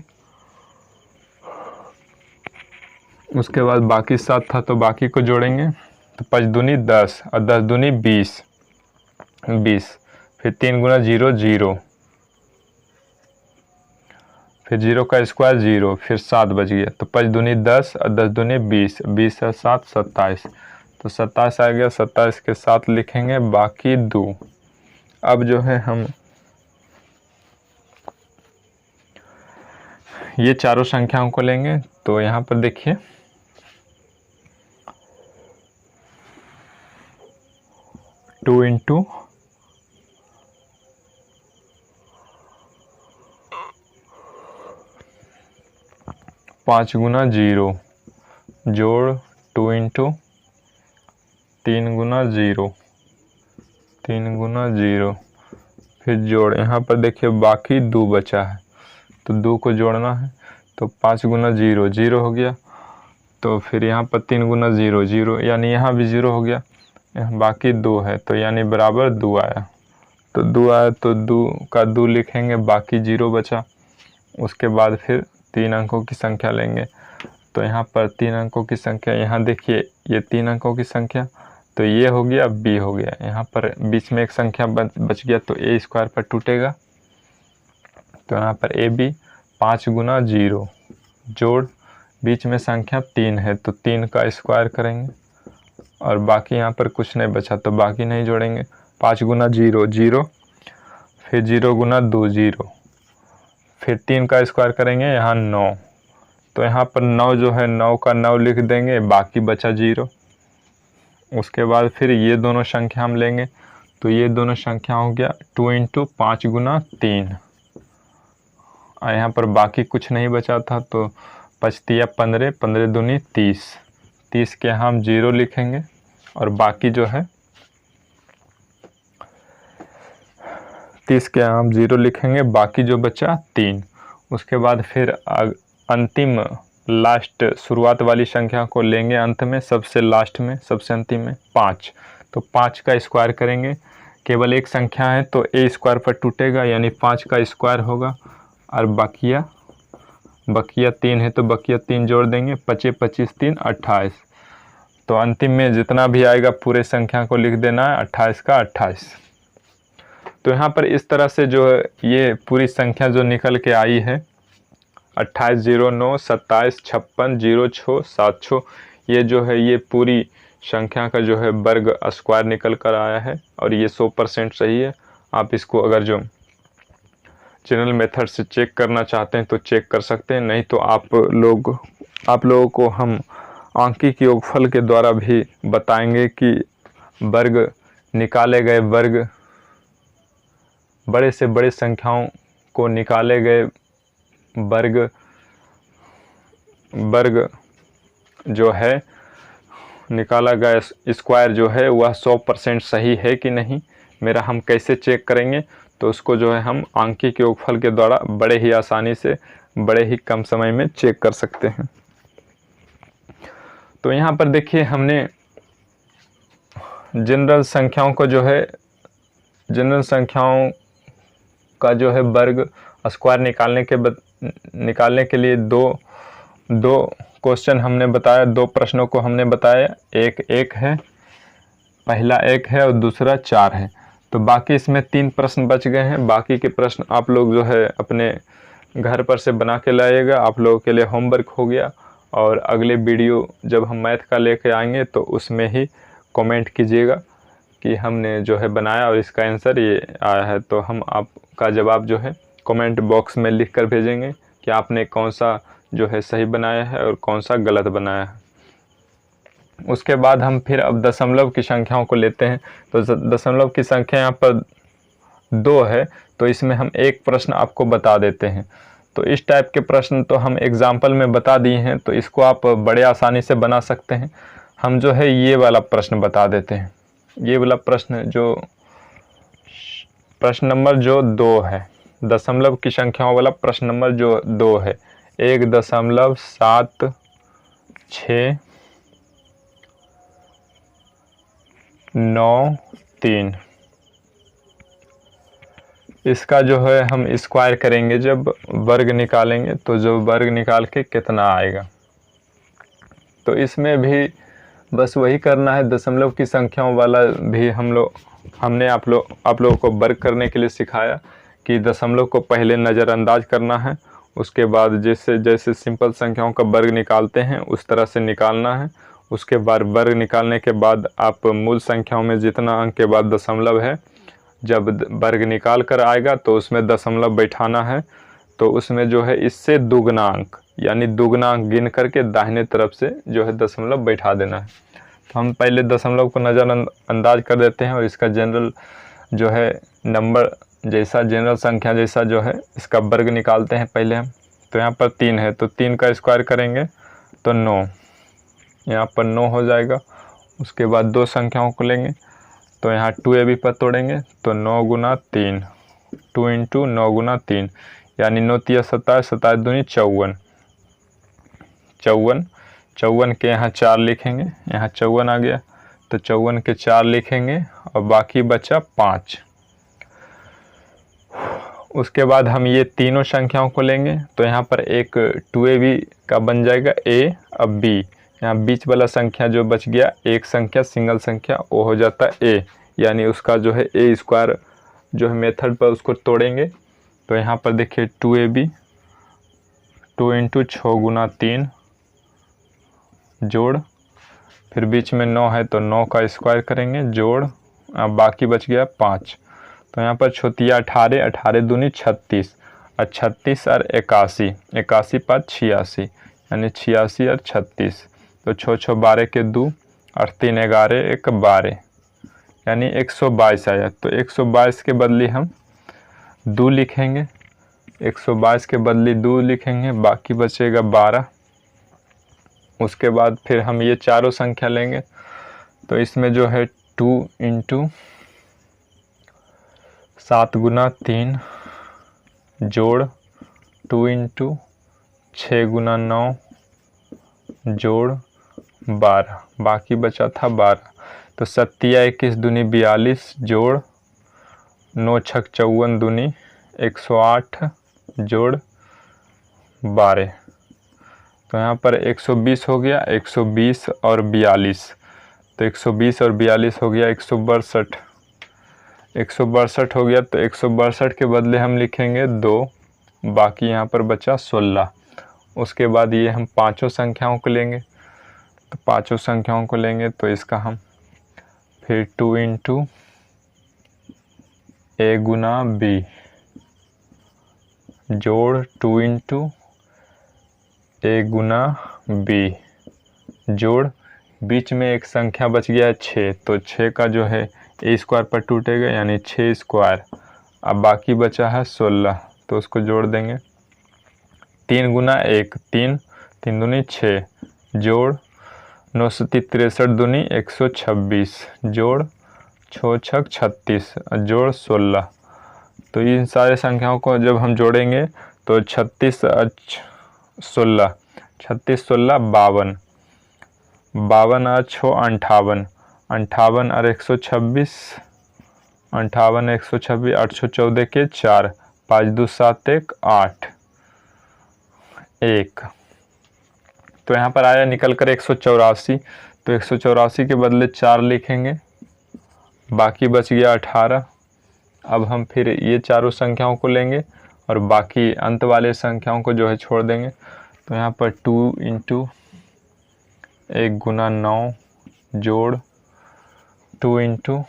उसके बाद बाकी 7 था तो बाकी को जोड़ेंगे, तो 5 दूनी 10 और 10 दूनी 20, 20, फिर 3 गुना 0 0, फिर 0 का स्क्वायर 0, फिर 7 बच गया, तो 5 दूनी 10 और 10 दूनी 20, 20 और 7 27, तो 27 आ गया। 27 के 7 लिखेंगे, बाकी 2। अब जो है हम ये चारों संख्याओं को लेंगे, तो यहाँ पर देखिए 2 इंटू 5 गुना 0 जोड़ 2 इंटू 3 गुना 0, 3 गुना 0, फिर जोड़, यहाँ पर देखिए बाकी 2 बचा है तो 2 को जोड़ना है, तो 5 गुना 0 0 हो गया, तो फिर यहाँ पर 3 गुना 0 0, यानी यहाँ भी 0 हो गया, यहाँ बाकी 2 है, तो यानी बराबर 2 आया। तो 2 आया तो 2 का 2 लिखेंगे, बाकी 0 बचा। उसके बाद फिर 3 अंकों की संख्या लेंगे, तो यहाँ पर 3 अंकों की संख्या, यहाँ देखिए ये 3 अंकों की संख्या, तो ये हो गया, b हो गया। यहाँ पर बीच में एक संख्या बच गया तो a स्क्वायर पर टूटेगा। तो यहाँ पर ए बी 5 गुना 0 जोड़ बीच में संख्या 3 है तो 3 का स्क्वायर करेंगे और बाकी यहाँ पर कुछ नहीं बचा तो बाकी नहीं जोड़ेंगे। 5 गुना 0 0, फिर 0 गुना 2 0, फिर 3 का स्क्वायर करेंगे यहाँ 9। तो यहाँ पर 9 जो है 9 का 9 लिख देंगे, बाकी बचा 0। उसके बाद फिर ये दोनों संख्या हम लेंगे तो ये दोनों संख्या हो गया 2 × 5 गुना 3। और यहाँ पर बाकी कुछ नहीं बचा था तो 5 × 15, 15 दूनी 30, 30 के हम 0 लिखेंगे और बाकी जो है 30 के हम 0 लिखेंगे, बाकी जो बचा 3। उसके बाद फिर अंतिम लास्ट शुरुआत वाली संख्या को लेंगे अंत में, सबसे लास्ट में, सबसे अंतिम में 5। तो 5 का स्क्वायर करेंगे, केवल एक संख्या है तो a स्क्वायर पर टूटेगा यानी 5 का स्क्वायर होगा और बकिया 3 है तो बकिया 3 जोड़ देंगे, 25 25 3 28। तो अंतिम में जितना भी आएगा पूरे संख्या को लिख देना है 28 का 28। तो यहाँ पर इस तरह से जो ये पूरी संख्या जो निकल के आई है 28 0 9 27 56 0 6 7 6, ये जो है ये पूरी संख्या का जो है वर्ग स्क्वायर निकल कर आया है और ये 100% सही है। आप इसको अगर जो जनरल मेथड से चेक करना चाहते हैं तो चेक कर सकते हैं, नहीं तो आप लोगों को हम आंकिक योगफल के द्वारा भी बताएंगे कि वर्ग निकाले गए वर्ग, बड़े से बड़े संख्याओं को निकाले गए वर्ग जो है निकाला गया स्क्वायर जो है वह 100% सही है कि नहीं मेरा हम कैसे चेक करेंगे। तो उसको जो है हम आंकिक योगफल के द्वारा बड़े ही आसानी से बड़े ही कम समय में चेक कर सकते हैं। तो यहाँ पर देखिए हमने जनरल संख्याओं को जो है जनरल संख्याओं का जो है वर्ग स्क्वायर निकालने के लिए दो क्वेश्चन हमने बताया, 2 प्रश्नों को हमने बताया। एक है, पहला 1 है और दूसरा 4 है। तो बाकी इसमें 3 प्रश्न बच गए हैं। बाकी के प्रश्न आप लोग जो है अपने घर पर से बना के लाइएगा, आप लोगों के लिए होमवर्क हो गया। और अगले वीडियो जब हम मैथ का लेके आएंगे तो उसमें ही कमेंट कीजिएगा कि हमने जो है बनाया और इसका आंसर ये आया है। तो हम आपका जवाब जो है कमेंट बॉक्स में लिख कर भेजेंगे कि आपने कौन सा जो है सही बनाया है और कौन सा गलत बनाया है। उसके बाद हम फिर अब दशमलव की संख्याओं को लेते हैं। तो दशमलव की संख्या यहाँ पर 2 है तो इसमें हम एक प्रश्न आपको बता देते हैं। तो इस टाइप के प्रश्न तो हम एग्जाम्पल में बता दिए हैं, तो इसको आप बड़े आसानी से बना सकते हैं। हम जो है ये वाला प्रश्न बता देते हैं। ये वाला प्रश्न नंबर जो 2 है, दशमलव की संख्याओं वाला प्रश्न नंबर जो 2 है, 1.7693। इसका जो है हम स्क्वायर करेंगे, जब वर्ग निकालेंगे तो जो वर्ग निकाल के कितना आएगा। तो इसमें भी बस वही करना है, दशमलव की संख्याओं वाला भी हमने आप लोगों को वर्ग करने के लिए सिखाया कि दशमलव को पहले नज़रअंदाज करना है, उसके बाद जैसे सिंपल संख्याओं का वर्ग निकालते हैं उस तरह से निकालना है। उसके बाद वर्ग निकालने के बाद आप मूल संख्याओं में जितना अंक के बाद दशमलव है, जब वर्ग निकाल कर आएगा तो उसमें दशमलव बैठाना है। तो उसमें जो है इससे दुगना अंक यानी दुगना अंक गिन करके दाहिने तरफ से जो है दशमलव बैठा देना है। तो हम पहले दशमलव को नज़रअंदाज कर देते हैं और इसका जनरल जो है नंबर जैसा, जनरल संख्या जैसा जो है इसका वर्ग निकालते हैं पहले हम। तो यहाँ पर 3 है तो 3 का स्क्वायर करेंगे तो 9, यहाँ पर 9 हो जाएगा। उसके बाद 2 संख्याओं को लेंगे तो यहाँ 2ab पर तोड़ेंगे तो 9 गुना 3, 2 × 9 गुना 3 यानी 9 × 27, 27 दूनी 54, 54 के यहाँ 4 लिखेंगे, यहाँ 54 आ गया तो 54 के 4 लिखेंगे और बाकी बचा 5। उसके बाद हम ये तीनों संख्याओं को लेंगे तो यहाँ पर एक 2ab का बन जाएगा a अब b, यहाँ बीच वाला संख्या जो बच गया, एक संख्या सिंगल संख्या, वो हो जाता है ए, यानी उसका जो है ए स्क्वायर जो है मेथड पर उसको तोड़ेंगे। तो यहाँ पर देखिए 2ab 2 इंटू 6 गुना 3 जोड़, फिर बीच में 9 है तो 9 का स्क्वायर करेंगे जोड़, अब बाकी बच गया 5। तो यहाँ पर छोतिया 18, 18 दूनी 36 और 36 और 81, 81 5 86, यानी 86 और 36। तो 6 6 12 के 2 और 3 11 1 12, यानी 122 आया। तो 122 के बदले हम 2 लिखेंगे, 122 के बदले 2 लिखेंगे, बाकी बचेगा 12। उसके बाद फिर हम ये चारों संख्या लेंगे। तो इसमें जो है 2 इंटू 7 गुना 3 जोड़ 2 इंटू 6 गुना 9 जोड़ 12, बाकी बचा था 12। तो 7 21 दूनी 42 जोड़ 9 6 54 दूनी 108 जोड़ 12। तो यहाँ पर 120 हो गया, 120 और 42, तो 120 और 42 हो गया 162, 162 हो गया। तो 162 के बदले हम लिखेंगे 2, बाकी यहाँ पर बचा 16। उसके बाद ये हम पांचों संख्याओं को लेंगे, तो पांचों संख्याओं को लेंगे तो इसका हम फिर 2 इंटू ए गुना बी जोड़ 2 इंटू ए गुना बी जोड़, बीच में एक संख्या बच गया है 6, तो 6 का जो है ए स्क्वायर पर टूटेगा, यानी 6 स्क्वायर। अब बाकी बचा है 16, तो उसको जोड़ देंगे। 3 गुना 1 3, 3 दूनी 6 जोड़ 9 63 दूनी 126 जोड़ 6 6 36 जोड़ 16। तो इन सारे संख्याओं को जब हम जोड़ेंगे तो 36 16, 36 16 52, 52 और 6 58, 58 और 126, 58 126 814 के 4, 5 2 7 1 8 1। तो यहाँ पर आया निकल कर 184। तो 184 के बदले 4 लिखेंगे, बाकी बच गया 18। अब हम फिर ये चारों संख्याओं को लेंगे और बाकी अंत वाले संख्याओं को जो है छोड़ देंगे। तो यहाँ पर 2 इंटू 1 गुना 9 जोड़ 2 इंटू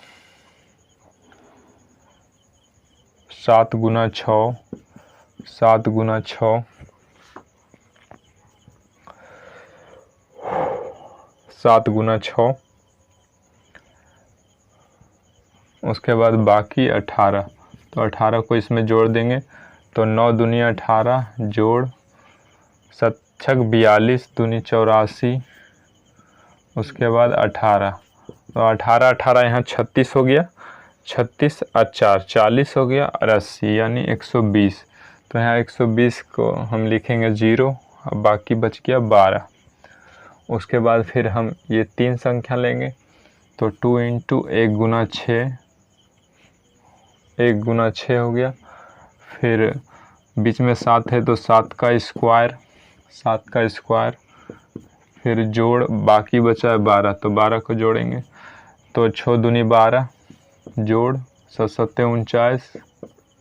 7 गुना 6, 7 गुना 6, 7 गुना 6। उसके बाद बाकी 18, तो 18 को इसमें जोड़ देंगे। तो 9 दूनी 18 जोड़ 7 6 42 दूनी 84, उसके बाद 18। तो 18 18 यहाँ 36 हो गया, 36 और 4 40 हो गया और 80, यानी 120। तो यहाँ 120 को हम लिखेंगे 0, अब बाकी बच गया 12। उसके बाद फिर हम ये 3 संख्या लेंगे। तो 2 इंटू 1 गुना 6, 1 गुना 6 हो गया, फिर बीच में 7 है तो 7 का स्क्वायर, 7 का स्क्वायर, फिर जोड़ बाकी बचा है 12, तो 12 को जोड़ेंगे। तो 6 दूनी 12 जोड़ 7 7 49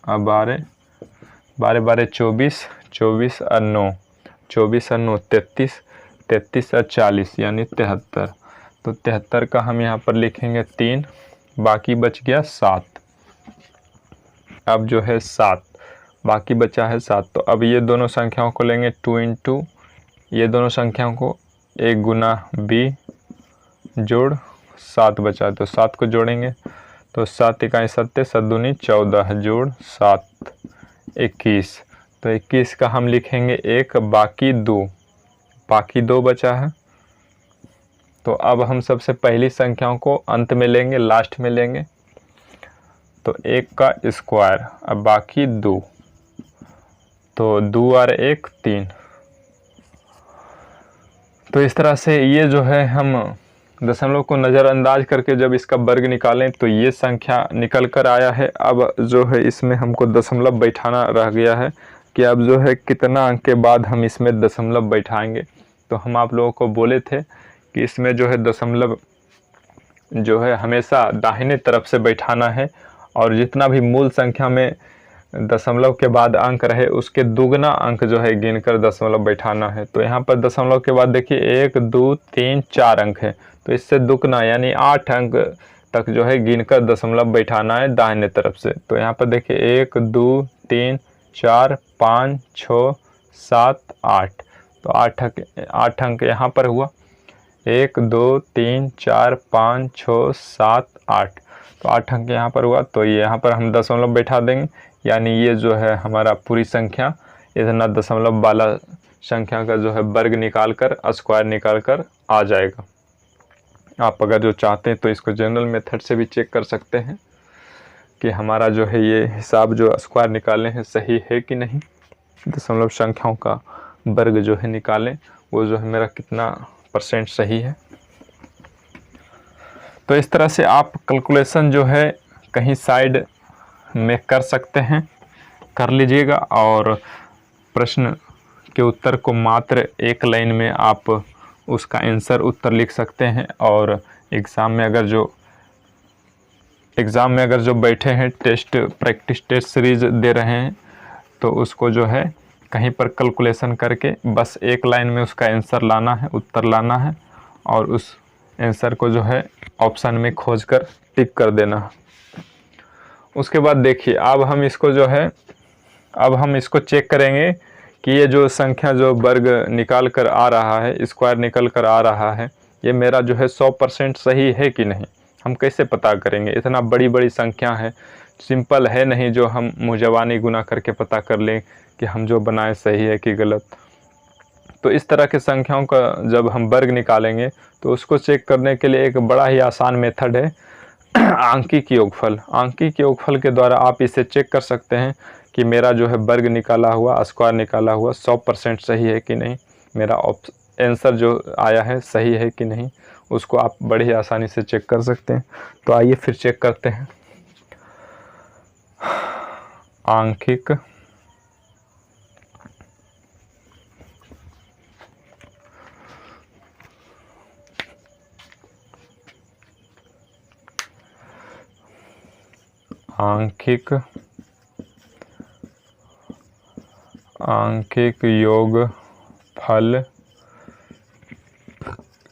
और 12, 12 12 24, 24 और 9, 24 और 9 33, 33 और 40, यानी 73। तो 73 का हम यहाँ पर लिखेंगे 3, बाकी बच गया 7। अब जो है 7, बाकी बचा है 7। तो अब ये दोनों संख्याओं को लेंगे 2 इंटू ये दोनों संख्याओं को 1 गुना बी जोड़ 7 बचा, तो 7 को जोड़ेंगे। तो 7 इकाई 7 7 दूनी 14 जोड़ 7 21। तो 21 का हम लिखेंगे 1, बाकी 2, बाकी 2 बचा है। तो अब हम सबसे पहली संख्याओं को अंत में लेंगे, लास्ट में लेंगे। तो 1 का स्क्वायर, अब बाकी 2, तो 2 और 1 3। तो इस तरह से ये जो है हम दशमलव को नज़रअंदाज करके जब इसका वर्ग निकालें तो ये संख्या निकल कर आया है। अब जो है इसमें हमको दशमलव बैठाना रह गया है कि अब जो है कितना अंक के बाद हम इसमें दशमलव बैठाएंगे। तो हम आप लोगों को बोले थे कि इसमें जो है दशमलव जो है हमेशा दाहिने तरफ से बैठाना है, और जितना भी मूल संख्या में दशमलव के बाद अंक रहे उसके दुगना अंक जो है गिनकर दशमलव बैठाना है। तो यहाँ पर दशमलव के बाद देखिए 1 2 3 4 अंक है, तो इससे दुगना यानी 8 अंक तक जो है गिनकर दशमलव बैठाना है दाहिने तरफ से। तो यहाँ पर देखिए 1 2 3 4 5 6 7 8, तो 8 अंक यहाँ पर हुआ। 1 2 3 4 5 6 7 8, तो 8 अंक यहाँ पर हुआ। तो ये यहाँ पर हम दशमलव बैठा देंगे, यानी ये जो है हमारा पूरी संख्या इतना दशमलव वाला संख्या का जो है वर्ग निकाल कर स्क्वायर निकाल कर आ जाएगा। आप अगर जो चाहते हैं तो इसको जनरल मेथड से भी चेक कर सकते हैं कि हमारा जो है ये हिसाब जो स्क्वायर निकालें हैं सही है कि नहीं। दशमलव संख्याओं का वर्ग जो है निकालें वो जो है मेरा कितना % सही है। तो इस तरह से आप कैलकुलेशन जो है कहीं साइड में कर सकते हैं, कर लीजिएगा, और प्रश्न के उत्तर को मात्र एक लाइन में आप उसका आंसर उत्तर लिख सकते हैं। और एग्ज़ाम में अगर जो बैठे हैं टेस्ट प्रैक्टिस टेस्ट सीरीज़ दे रहे हैं तो उसको जो है कहीं पर कैलकुलेशन करके बस एक लाइन में उसका आंसर लाना है, उत्तर लाना है, और उस आंसर को जो है ऑप्शन में खोज कर टिक कर देना है। उसके बाद देखिए अब हम इसको चेक करेंगे कि ये जो संख्या जो वर्ग निकाल कर आ रहा है, स्क्वायर निकल कर आ रहा है, ये मेरा जो है 100% सही है कि नहीं। हम कैसे पता करेंगे, इतना बड़ी बड़ी संख्या है, सिंपल है नहीं जो हम मुजवानी गुना करके पता कर लें कि हम जो बनाए सही है कि गलत। तो इस तरह के संख्याओं का जब हम वर्ग निकालेंगे तो उसको चेक करने के लिए एक बड़ा ही आसान मेथड है आंकिक योगफल। आंकिक योगफल के द्वारा आप इसे चेक कर सकते हैं कि मेरा जो है वर्ग निकाला हुआ, स्क्वायर निकाला हुआ 100% सही है कि नहीं, मेरा आंसर जो आया है सही है कि नहीं, उसको आप बड़ी आसानी से चेक कर सकते हैं। तो आइए फिर चेक करते हैं। आंकिक योगफल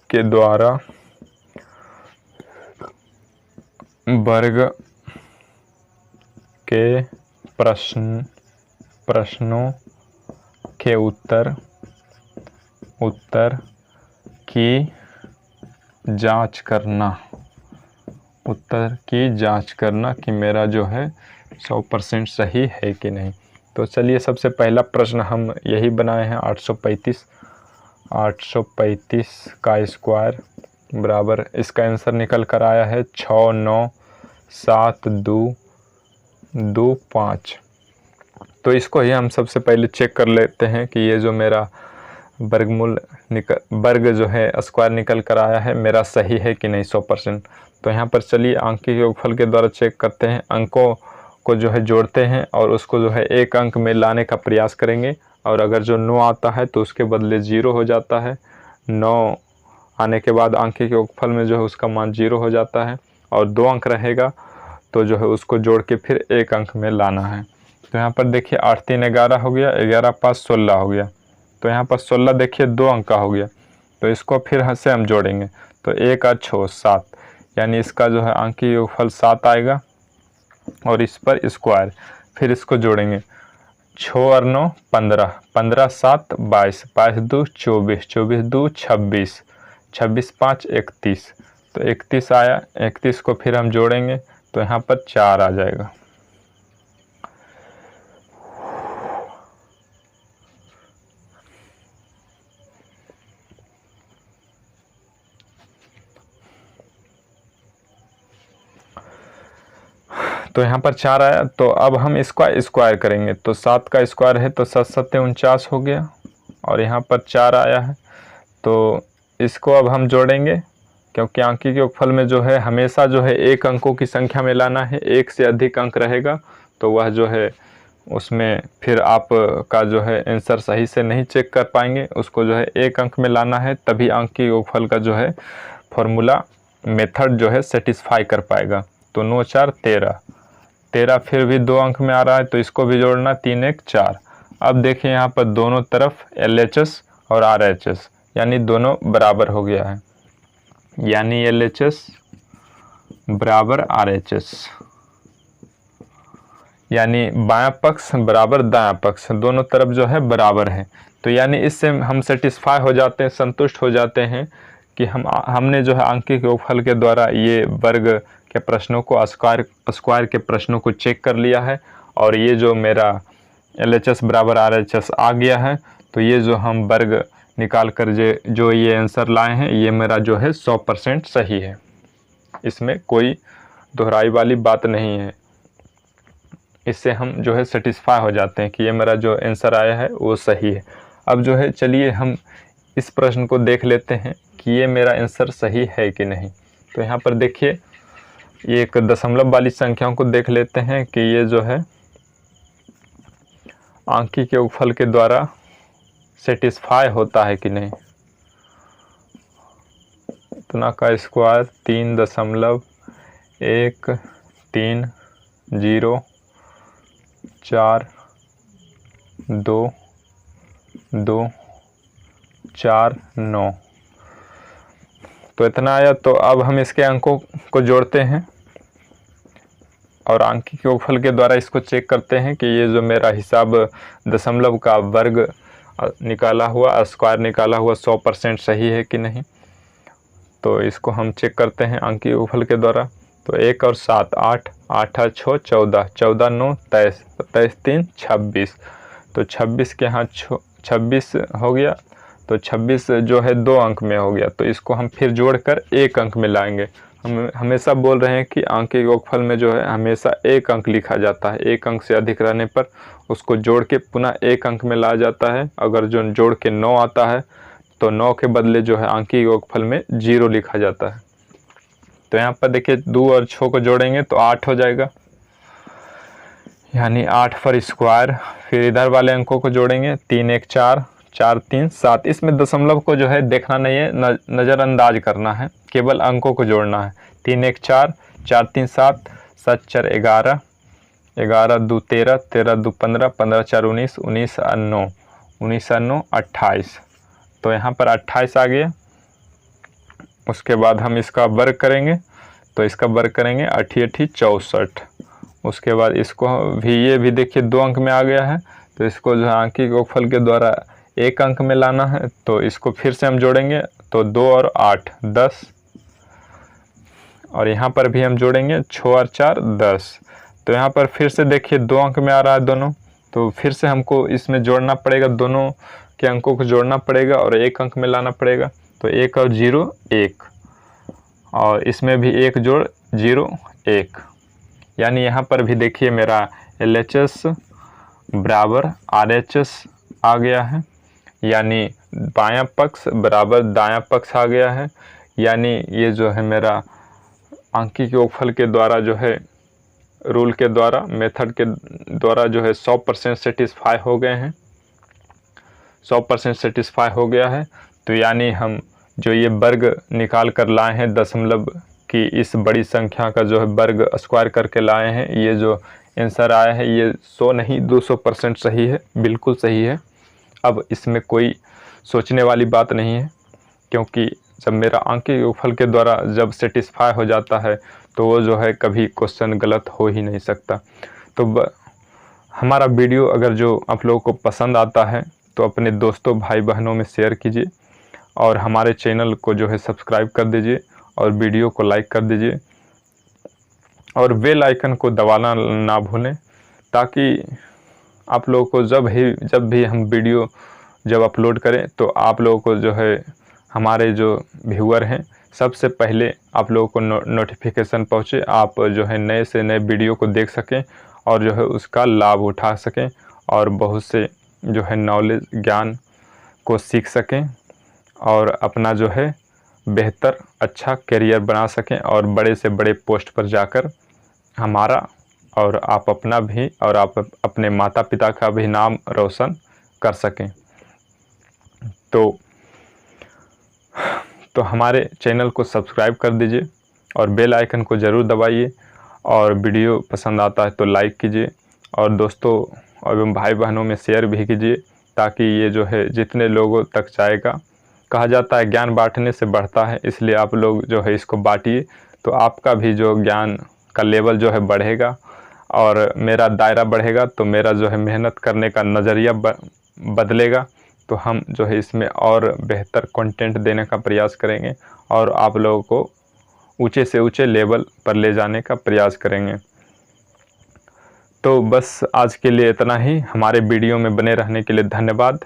के द्वारा वर्ग के प्रश्नों के उत्तर की जांच करना कि मेरा जो है 100% सही है कि नहीं। तो चलिए सबसे पहला प्रश्न हम यही बनाए हैं 835 का स्क्वायर बराबर, इसका आंसर निकल कर आया है 697225। तो इसको ही हम सबसे पहले चेक कर लेते हैं कि ये जो मेरा वर्ग जो है स्क्वायर निकल कर आया है मेरा सही है कि नहीं 100%। तो यहाँ पर चलिए आंकिक योगफल के द्वारा चेक करते हैं। अंकों को जो है जोड़ते हैं और उसको जो है एक अंक में लाने का प्रयास करेंगे, और अगर जो 9 आता है तो उसके बदले 0 हो जाता है। 9 आने के बाद आंकिक योगफल में जो है उसका मान 0 हो जाता है, और 2 अंक रहेगा तो जो है उसको जोड़ के फिर एक अंक में लाना है। तो यहाँ पर देखिए 8 3 11 हो गया, 11 5 16 हो गया। तो यहाँ पर 16 देखिए 2 अंक का हो गया, तो इसको फिर से हम जोड़ेंगे तो 1 8 6 7, यानी इसका जो है आंकिक योगफल 7 आएगा, और इस पर स्क्वायर फिर इसको जोड़ेंगे 6 और 9 15, 15 7 22, 22 2 24, 24 2 26, 26 5 31, तो 31 आया। 31 को फिर हम जोड़ेंगे तो यहाँ पर 4 आ जाएगा। तो यहाँ पर 4 आया, तो अब हम इसका स्क्वायर करेंगे। तो 7 का स्क्वायर है तो 7 7 49 हो गया, और यहाँ पर 4 आया है तो इसको अब हम जोड़ेंगे, क्योंकि आंकिक योगफल में जो है हमेशा जो है एक अंकों की संख्या में लाना है। एक से अधिक अंक रहेगा तो वह जो है उसमें फिर आप का जो है आंसर सही से नहीं चेक कर पाएंगे। उसको जो है 1 अंक में लाना है, तभी अंक के योगफल का जो है फॉर्मूला मेथड जो है सेटिस्फाई कर पाएगा। तो 9 4 13, 13 फिर भी 2 अंक में आ रहा है, तो इसको भी जोड़ना, 3 1 4। अब देखिए यहाँ पर दोनों तरफ LHS और RHS यानी दोनों बराबर हो गया है, यानी LHS बराबर RHS, यानी बायां पक्ष बराबर दायां पक्ष, दोनों तरफ जो है बराबर है। तो यानी इससे हम सेटिस्फाई हो जाते हैं, संतुष्ट हो जाते हैं कि हमने जो है आंकिक योगफल के द्वारा ये वर्ग के प्रश्नों को, स्क्वायर के प्रश्नों को चेक कर लिया है, और ये जो मेरा LHS बराबर RHS आ गया है, तो ये जो हम वर्ग निकाल कर जो ये आंसर लाए हैं, ये मेरा जो है 100% सही है। इसमें कोई दोहराई वाली बात नहीं है। इससे हम जो है सेटिस्फाई हो जाते हैं कि ये मेरा जो आंसर आया है वो सही है। अब जो है चलिए हम इस प्रश्न को देख लेते हैं कि ये मेरा आंसर सही है कि नहीं। तो यहाँ पर देखिए, ये एक दशमलव वाली संख्याओं को देख लेते हैं कि ये जो है आंकिक योगफल के द्वारा सेटिस्फाई होता है कि नहीं। इतना का स्क्वायर 3.130 4 2 2 4 9, तो इतना आया। तो अब हम इसके अंकों को जोड़ते हैं और आंकिक योगफल के द्वारा इसको चेक करते हैं कि ये जो मेरा हिसाब दशमलव का वर्ग निकाला हुआ, स्क्वायर निकाला हुआ 100% सही है कि नहीं। तो इसको हम चेक करते हैं आंकिक योगफल के द्वारा। तो 1 और 7 8, 8 8 6 14, 14 9 23, 23 3 26, तो 26 के यहाँ 26 हो गया। तो 26 जो है 2 अंक में हो गया, तो इसको हम फिर जोड़कर 1 अंक में लाएंगे। हम हमेशा बोल रहे हैं कि आंकिक योगफल में जो है हमेशा 1 अंक लिखा जाता है। 1 अंक से अधिक रहने पर उसको जोड़ के पुनः 1 अंक में लाया जाता है। अगर जो जोड़ के 9 आता है तो 9 के बदले जो है आंकिक योगफल में 0 लिखा जाता है। तो यहाँ पर देखिए 2 और 6 को जोड़ेंगे तो 8 हो जाएगा, यानी 8 पर स्क्वायर। फिर इधर वाले अंकों को जोड़ेंगे, 3 1 4, 4 3 7। इसमें दशमलव को जो है देखना नहीं है, नज़रअंदाज करना है, केवल अंकों को जोड़ना है। 3 1 4, 4 3 7, 7 4 11, 11 2 13, 13 2 15, 15 4 19, 19 9, 19 9 28। तो यहाँ पर 28 आ गया। उसके बाद हम इसका वर्ग करेंगे, तो इसका वर्ग करेंगे 8 8 64। उसके बाद इसको भी, ये भी देखिए 2 अंक में आ गया है, तो इसको जो है आंकिक योगफल के द्वारा 1 अंक में लाना है। तो इसको फिर से हम जोड़ेंगे, तो 2 और 8 10, और यहाँ पर भी हम जोड़ेंगे 6 और 4 10। तो यहाँ पर फिर से देखिए 2 अंक में आ रहा है दोनों, तो फिर से हमको इसमें जोड़ना पड़ेगा, दोनों के अंकों को जोड़ना पड़ेगा और 1 अंक में लाना पड़ेगा। तो 1 और 0 1, और इसमें भी 1 जोड़ 0 1, यानी यहाँ पर भी देखिए मेरा LHS बराबर RHS आ गया है, यानी बायां पक्ष बराबर दायां पक्ष आ गया है। यानी ये जो है मेरा आंकिक योगफल के द्वारा जो है, रूल के द्वारा, मेथड के द्वारा जो है 100% सेटिस्फाई हो गए हैं, 100% सेटिस्फाई हो गया है। तो यानी हम जो ये वर्ग निकाल कर लाए हैं दशमलव की इस बड़ी संख्या का जो है वर्ग स्क्वायर करके लाए हैं, ये जो आंसर आया है ये 100 नहीं 200% सही है, बिल्कुल सही है। अब इसमें कोई सोचने वाली बात नहीं है, क्योंकि जब मेरा आंकिक योगफल के द्वारा जब सेटिस्फाई हो जाता है तो वो जो है कभी क्वेश्चन गलत हो ही नहीं सकता। तो हमारा वीडियो अगर जो आप लोगों को पसंद आता है तो अपने दोस्तों भाई बहनों में शेयर कीजिए, और हमारे चैनल को जो है सब्सक्राइब कर दीजिए, और वीडियो को लाइक कर दीजिए, और बेल आइकन को दबाना ना भूलें, ताकि आप लोगों को जब भी हम वीडियो जब अपलोड करें तो आप लोगों को जो है, हमारे जो व्यूअर हैं, सबसे पहले आप लोगों को नोटिफिकेशन पहुँचे, आप जो है नए से नए वीडियो को देख सकें और जो है उसका लाभ उठा सकें, और बहुत से जो है नॉलेज ज्ञान को सीख सकें, और अपना जो है बेहतर अच्छा करियर बना सकें, और बड़े से बड़े पोस्ट पर जाकर हमारा और आप अपना भी और आप अपने माता पिता का भी नाम रोशन कर सकें। तो हमारे चैनल को सब्सक्राइब कर दीजिए और बेल आइकन को ज़रूर दबाइए, और वीडियो पसंद आता है तो लाइक कीजिए और दोस्तों एवं भाई बहनों में शेयर भी कीजिए, ताकि ये जो है जितने लोगों तक जाएगा। कहा जाता है ज्ञान बांटने से बढ़ता है, इसलिए आप लोग जो है इसको बांटिए, तो आपका भी जो ज्ञान का लेवल जो है बढ़ेगा और मेरा दायरा बढ़ेगा, तो मेरा जो है मेहनत करने का नज़रिया बदलेगा। तो हम जो है इसमें और बेहतर कंटेंट देने का प्रयास करेंगे और आप लोगों को ऊंचे से ऊंचे लेवल पर ले जाने का प्रयास करेंगे। तो बस आज के लिए इतना ही। हमारे वीडियो में बने रहने के लिए धन्यवाद,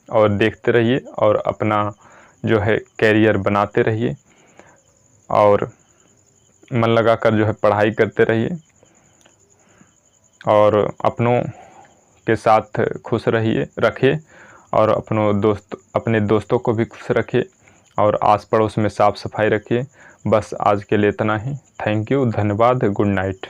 और देखते रहिए और अपना जो है कैरियर बनाते रहिए और मन लगाकर जो है पढ़ाई करते रहिए और अपनों के साथ खुश रखिए और अपने दोस्तों को भी खुश रखिए और आस पड़ोस में साफ़ सफाई रखिए। बस आज के लिए इतना ही। थैंक यू, धन्यवाद, गुड नाइट।